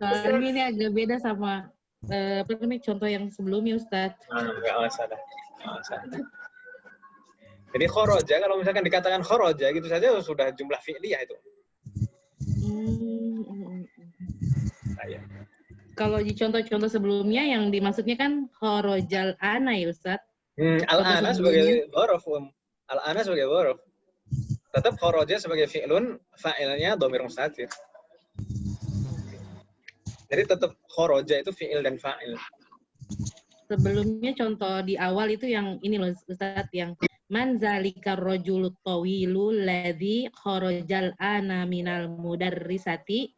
Soalnya ini agak beda sama contoh yang sebelumnya, Ustaz. Enggak masalah. Jadi khoroja, kalau misalkan dikatakan khoroja gitu saja sudah jumlah fi'liyah itu. Kalau di contoh-contoh sebelumnya yang dimaksudnya kan khorojal ana ya, Ustaz. Al-ana sebagai dhorof. Al-ana sebagai dhorof. Tetap khoroja sebagai fi'lun, fa'ilnya dhamir mustatir. Jadi tetap khoroja itu fi'il dan fa'il. Sebelumnya contoh di awal itu yang ini loh Ustaz, yang man zalikar rajulu tawilu ladzi kharajal ana minal mudarrisati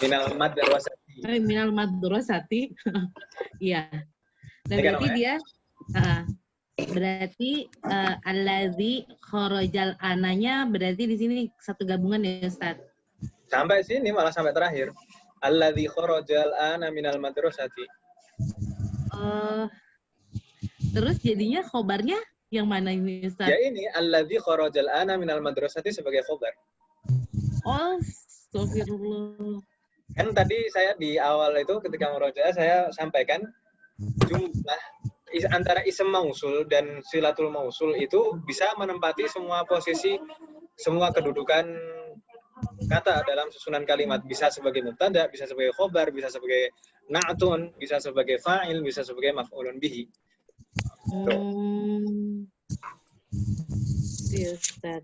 Minal madrasati. Minal madrasati. Iya. Dan berarti dia berarti allazi kharajal ananya berarti di sini satu gabungan ya Ustaz. Sampai sini malah sampai terakhir. Allazi kharajal ana minal madrasati. Terus jadinya khobarnya yang mana ini Ustaz? Ya ini allazi kharajal ana minal madrasati sebagai khobar. Oh, astagfirullah. Kan tadi saya di awal itu ketika murojaah saya sampaikan jumlah antara ism mausul dan silatul mausul itu bisa menempati semua posisi, semua kedudukan kata dalam susunan kalimat. Bisa sebagai mubtada, bisa sebagai khobar, bisa sebagai na'tun, bisa sebagai fa'il, bisa sebagai maf'ulun bihi. Iya, Ustaz.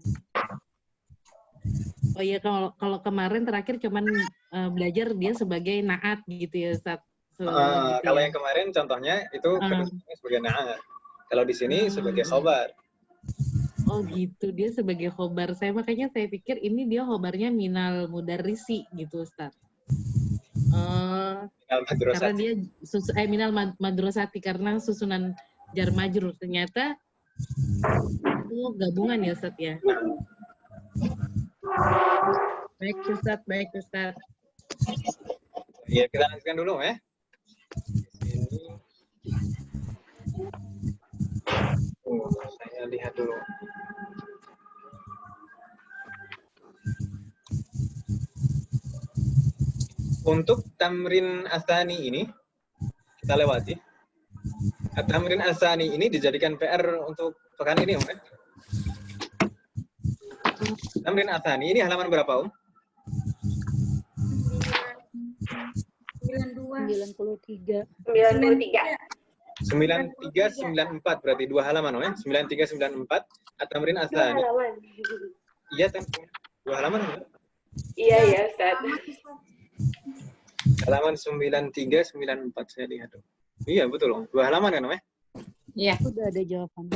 Oh iya, kalau kemarin terakhir cuman belajar dia sebagai na'at gitu ya, Ustaz. Kalau yang kemarin contohnya itu kedudukannya sebagai na'at. Kalau di sini sebagai khobar. Oh gitu, dia sebagai khobar. Makanya saya pikir ini dia khobarnya minal mudarrisi gitu, Ustaz. Karena dia minal madrasati karena susunan jar majrur. Ternyata itu gabungan ya, Ustaz ya. Baik Ustaz, baik Ustaz. Ya, kita lanjutkan dulu ya. Saya lihat dulu. Untuk tamrin asani ini kita lewati. Tamrin asani ini dijadikan PR untuk pekan ini, Om. Tamrin asani ini halaman berapa, Om? 93. 9394 berarti 2 halaman, Om ya. 9394 At-Tamrin Asani. Iya, kan? 2 halaman, Om. Iya, ya, Ustaz. Halaman 9394 saya lihat. Iya, betul, Om. 2 halaman kan, Om ya? Iya. Udah ada jawaban.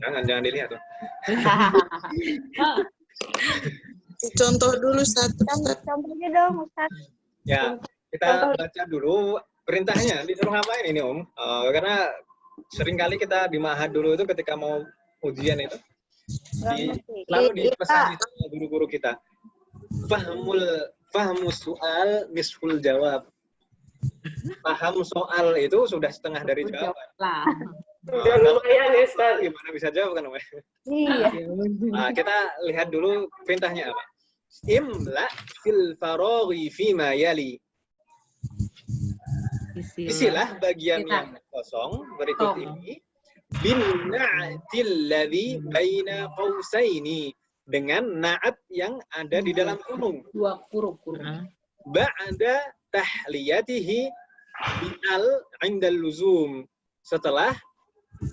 Jangan dilihat, Om. Contoh dulu satu. Contohnya dong, Ustaz. Ya, kita baca dulu perintahnya. Disuruh ngapain ini, Om? Karena seringkali kita di Ma'had dulu itu ketika mau ujian itu selalu dipesan sama guru-guru kita. Fahmus soal nisful jawab. Paham soal itu sudah setengah dari jawaban. Udah lumayan ya, Ustaz. Gimana bisa jawab kan, Om? Iya. Nah, kita lihat dulu perintahnya apa. Imla fil faraghi fima yali. Isilah bagian yang kosong berikut ini bin na'til ladzi baina qausaini dengan na'at yang ada di dalam kurung. 2 kurung. Ba'da tahliyatihi bi al 'inda luzum. Setelah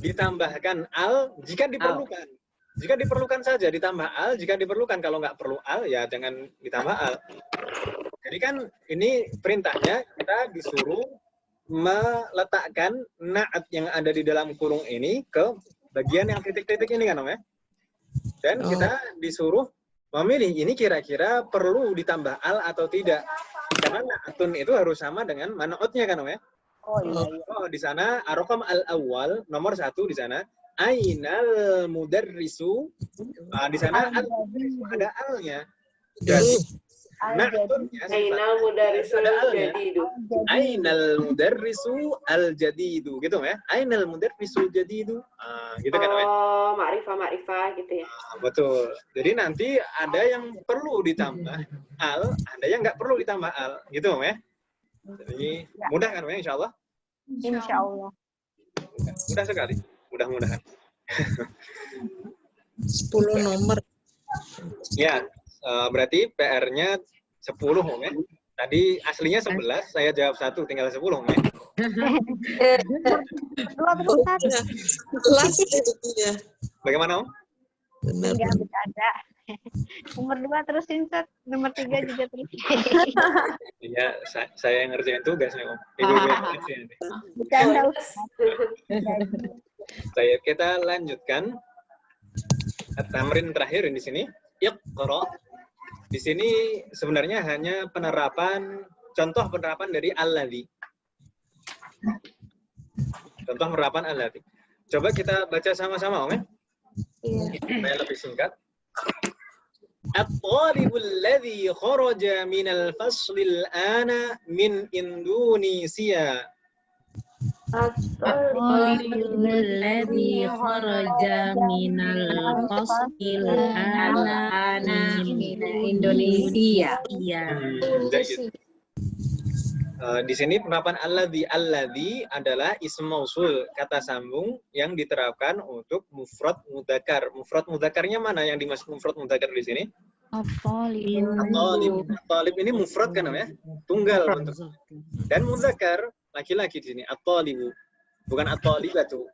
ditambahkan al jika diperlukan. Jika diperlukan saja ditambah al, jika diperlukan. Kalau nggak perlu al, ya jangan ditambah al. Jadi kan ini perintahnya kita disuruh meletakkan na'at yang ada di dalam kurung ini ke bagian yang titik-titik ini kan, Om ya. Dan kita disuruh memilih ini kira-kira perlu ditambah al atau tidak. Karena na'atun itu harus sama dengan man'utnya kan, Om ya. Oh iya. Oh, di sana ar-raqam al-awwal nomor 1 di sana ainal mudarrisu. Di sana ada al-nya. Jadi na'tunnya Ainal mudarrisul jadidu. Ainal mudarrisu al-jadidu gitu ya. Ainal mudarrisul jadidu. Gitu kan, Om. Oh, ma'rifah gitu ya. Betul. Jadi nanti ada yang perlu ditambah al, ada yang nggak perlu ditambah al, gitu, Om ya. Jadi mudah kan, Om ya, insyaallah? Insyaallah. Mudah sekali. Mudah-mudahan. 10 nomor. Ya, berarti PR-nya 10, Om ya. Tadi aslinya 11, saya jawab 1, tinggal 10, Om ya. 2 terus 1. 11 ya. Bagaimana, Om? Benar. Enggak bercanda. Nomor 2 terusin, Ustaz. Nomor 3 juga terus. Iya, saya yang ngerjain tugasnya, Om. Ibu-ibu yang ngerjain. Bercanda, Ustaz. Kita lanjutkan tamrin terakhir di sini. Iqra. Di sini sebenarnya hanya contoh penerapan dari alladzi. Contoh penerapan alladzi. Coba kita baca sama-sama, Om ya. Iya. Supaya lebih singkat. At-talibul ladzi kharaja minal faslil ana min Indonesia. At-talibul ladzi kharaja minal faslil ana min Indonesia. Di sini penerapan alladzi adalah ism mausul, kata sambung yang diterapkan untuk mufrad mudzakkar. Mufrad mudzakarnya mana yang dimaksud mufrad mudzakkar di sini? At-talib. At-talib ini mufrad kan ya? Tunggal bentuk. Dan mudzakkar laki-laki di sini at-talibu. Bukan at-talibatu.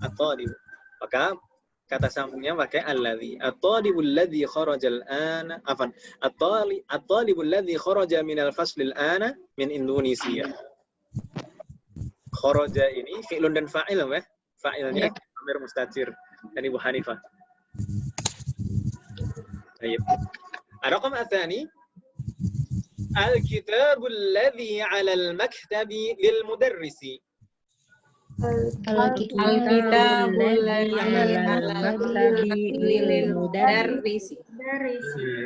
At-talibu. Maka kata sambungnya pakai alladzi. At-talibul ladzi kharaja al-ana, afan. At-talibul ladzi kharaja minal faslil ana min Indonesia. Kharaja ini fi'lun dan fa'il ya. Fa'ilnya Amir Mustatir dan Ibu Hanifah. Baik. Ar-raqam ats-tsani al-kitabul ladzi 'ala al-maktabi lil mudarrisi. Al-kitabul ladzi 'ala al-maktabi lil mudarrisi.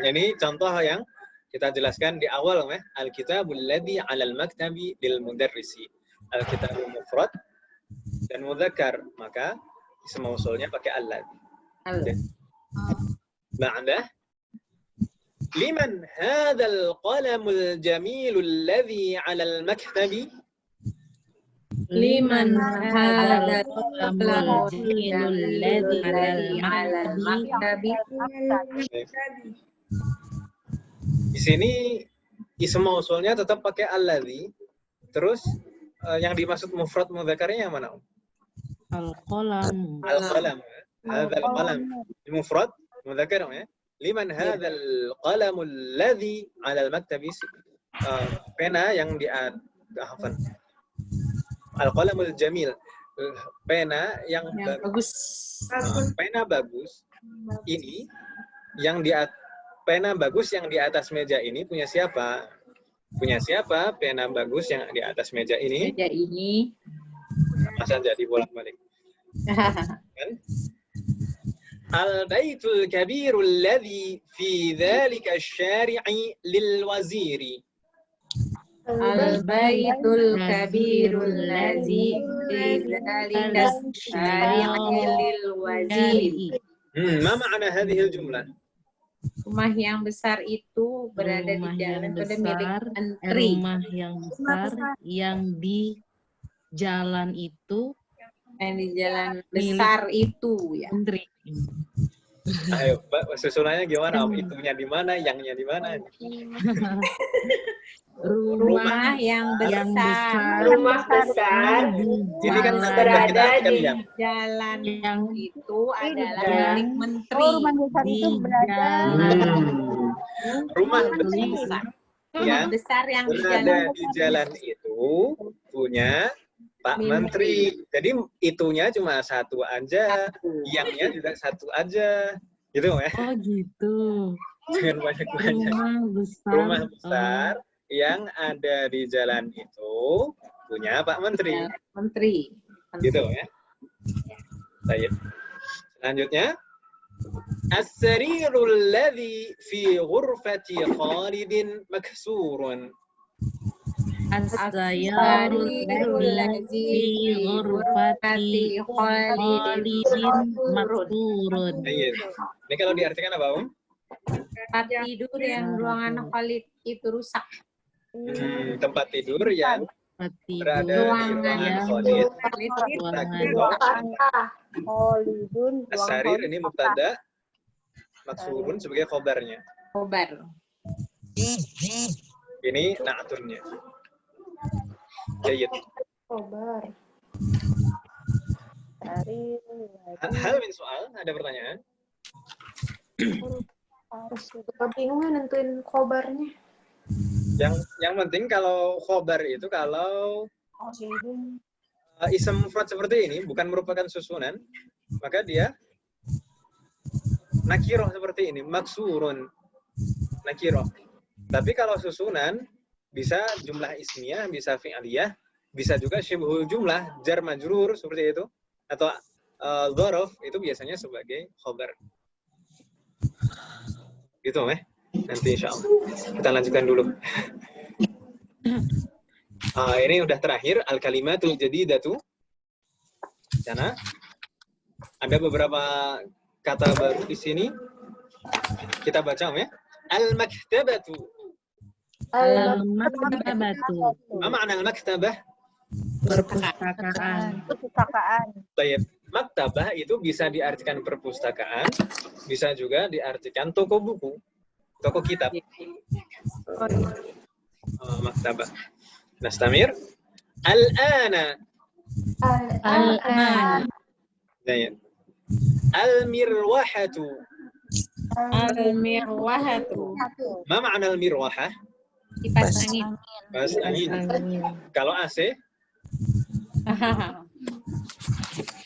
Ini contoh yang kita jelaskan di awal ya. Al-kitabul ladzi 'ala al-maktabi lil mudarrisi. Al-kitabul mufrad dan mudzakkar, maka ism mausulnya pakai alladzi. Ba'da liman hadzal qalamul jamilul ladzi 'alal maktabi? Liman hadzal qalamul jamilul ladzi 'alal maktabi? Di sini ism mausulnya tetap pakai alladzi. Terus yang dimaksud mufrad mudzakarnya yang mana? Al-qalam. Al-qalam. Hadzal qalam mufrad mudzakkar ya. Liman hadzal qalamul ladzi 'alal maktabi? Pena yang di hafan. Al-qalamul jamil. Pena yang bagus. Pena bagus ini yang pena bagus yang di atas meja ini punya siapa? Punya siapa pena bagus yang di atas meja ini? Meja ini. Masa jadi bolak-balik. Kan? Al-baitul kabirul ladzi fi dzalika asy-syari'i lil waziri. Al-baitul kabirul ladzi fi dzalika asy-syari'i lil waziri. Ma ma'na hadhihi al-jumlah? Rumah yang besar itu berada di jalan pada milik menteri. Rumah yang besar yang di jalan itu, yang di jalan besar itu ya. Menteri. Ayo, Mbak, susunannya gimana? Itunya di mana? Yangnya di mana? Rumah yang besar. Rumah besar Ini kan berada di jalan yang itu adalah milik menteri. Rumah besar itu berada rumah besar yang besar yang berada di jalan itu punya Pak Menteri. Jadi itunya cuma satu aja, yangnya juga satu aja, gitu ya? Oh gitu. Jangan banyak-banyak. Rumah besar yang ada di jalan itu punya Pak Menteri. Menteri. Gitu ya? Baik. Selanjutnya, as-sarirul ladzi fi ghurfati Khalidin maksurun. As-sayyarul ladzi fi ghurfati Khalidin maksurun. Ini kalau diartikan apa, Om? Tempat tidur yang ruangan Khalid itu rusak. Tempat tidur yang berada di ruangan Khalid. As-sarir ini mubtada, maksurun sebagai khobarnya. Khobar. Ini na'aturnya. Jayid. Khobar. Hal min soal, ada pertanyaan? Harus juga bingung nentuin khobarnya. Yang penting kalau khobar itu kalau ism mufrad seperti ini bukan merupakan susunan, maka dia nakiroh seperti ini, maksurun. nakirah. Tapi kalau susunan bisa jumlah ismiyah, bisa fi'aliyah, bisa juga syibhul jumlah, jar majrur seperti itu, atau dzaraf itu biasanya sebagai khobar. Gitu, nanti insya Allah. Kita lanjutkan dulu. Ini udah terakhir, al-kalimatul jadidatu. Sana ada beberapa kata baru di sini. Kita baca, al-maktabatu. Al-maktabatu. Apa makna al-maktabah? Perpustakaan. Baik. Maktabah itu bisa diartikan perpustakaan, bisa juga diartikan toko buku, toko kitab. Maktabah. Nastamir. Al-ana. Al-an. Baik. Al-mirwahatu. Al-mirwahatu. Ma makna al-mirwahah? Kipas angin. Kipas angin. Kalau AC?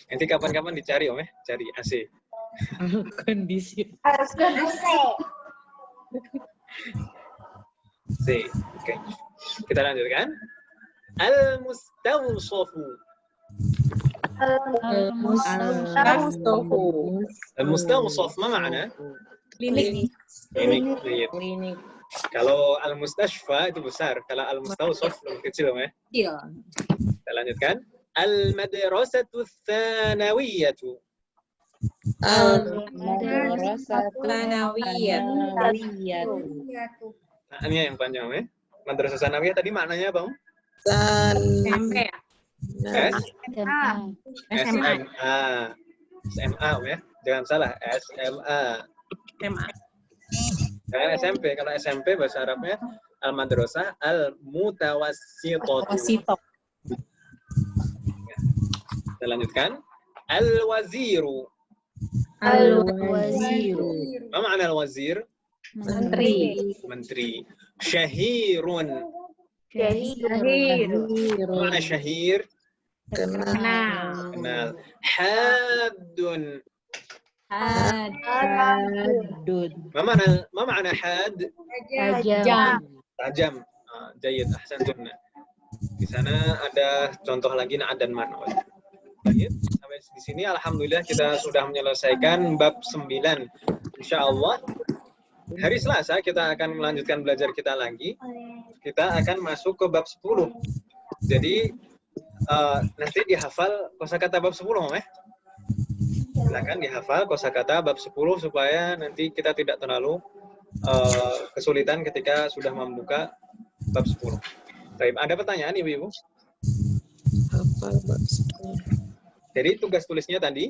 Nanti kapan-kapan dicari, cari AC. Kondisi. Harus kondisi. C. Oke. Kita lanjutkan. Al-mustawsafu. Al-mustawsaf ma makna? Klinik. Klinik. Kalau al-mustashfa itu besar, kalau al-mustawsaf lebih kecil, Iya. Kita lanjutkan. Al-madrasatu tsanawiyatu. Al-madrasatu tsanawiyatu. Nah, ini yang panjang, Madrasah tsanawiyah tadi maknanya apa, SMP ya? SMA. SMA, Jangan salah, SMA. Jangan SMP. Kalau SMP bahasa Arabnya al-madrasah al-mutawassithah. Kita lanjutkan. Al-waziru. Al-waziru. Apa makna al-wazir? Menteri. Syahirun. Apa makna syahir? Kenal. Haddun. Ma makna had? Tajam. Jayyid, ahsantunna. Di sana ada contoh lagi na'ad dan man. Baik, sampai di sini alhamdulillah kita sudah menyelesaikan bab 9. Insyaallah hari Selasa kita akan melanjutkan belajar kita lagi. Kita akan masuk ke bab 10. Jadi nanti dihafal kosakata bab 10, Silakan dihafal kosakata bab 10 supaya nanti kita tidak terlalu kesulitan ketika sudah membuka bab 10. Baik, ada pertanyaan Ibu-ibu? Hafal bab 10. Jadi tugas tulisnya tadi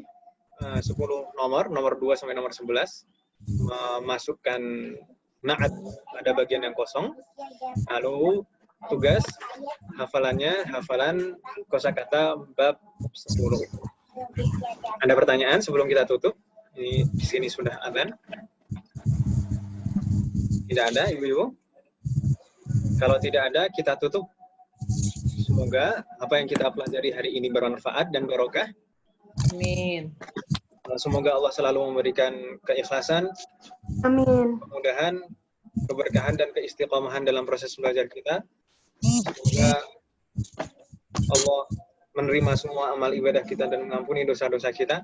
10 nomor 2 sampai nomor 11, memasukkan na'at pada bagian yang kosong. Lalu tugas hafalan kosakata bab 10. Ada pertanyaan sebelum kita tutup? Ini di sini sudah adzan. Tidak ada, Ibu-ibu? Kalau tidak ada, kita tutup. Semoga apa yang kita pelajari hari ini bermanfaat dan barokah. Amin. Semoga Allah selalu memberikan keikhlasan. Amin. Kemudahan, keberkahan dan keistiqomahan dalam proses belajar kita. Semoga Allah menerima semua amal ibadah kita dan mengampuni dosa-dosa kita.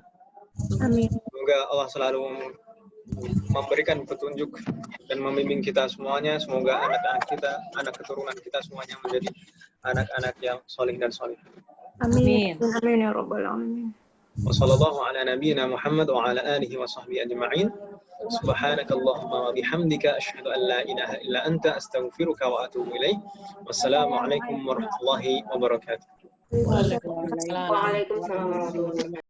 Amin. Semoga Allah selalu memberikan petunjuk dan membimbing kita semuanya. Semoga anak-anak kita, anak keturunan kita semuanya menjadi anak-anak yang soleh dan soleh. Amin. Amin ya rabbal alamin. Wa sallallahu ala nabiyyina Muhammad wa ala alihi wa sahbihi ajma'in. Subhanakallahumma wa bihamdika asyhadu an la ilaha illa anta astaghfiruka wa atubu ilaik. Wassalamu alaikum warahmatullahi wabarakatuh. Waalaikumsalam warahmatullahi wabarakatuh.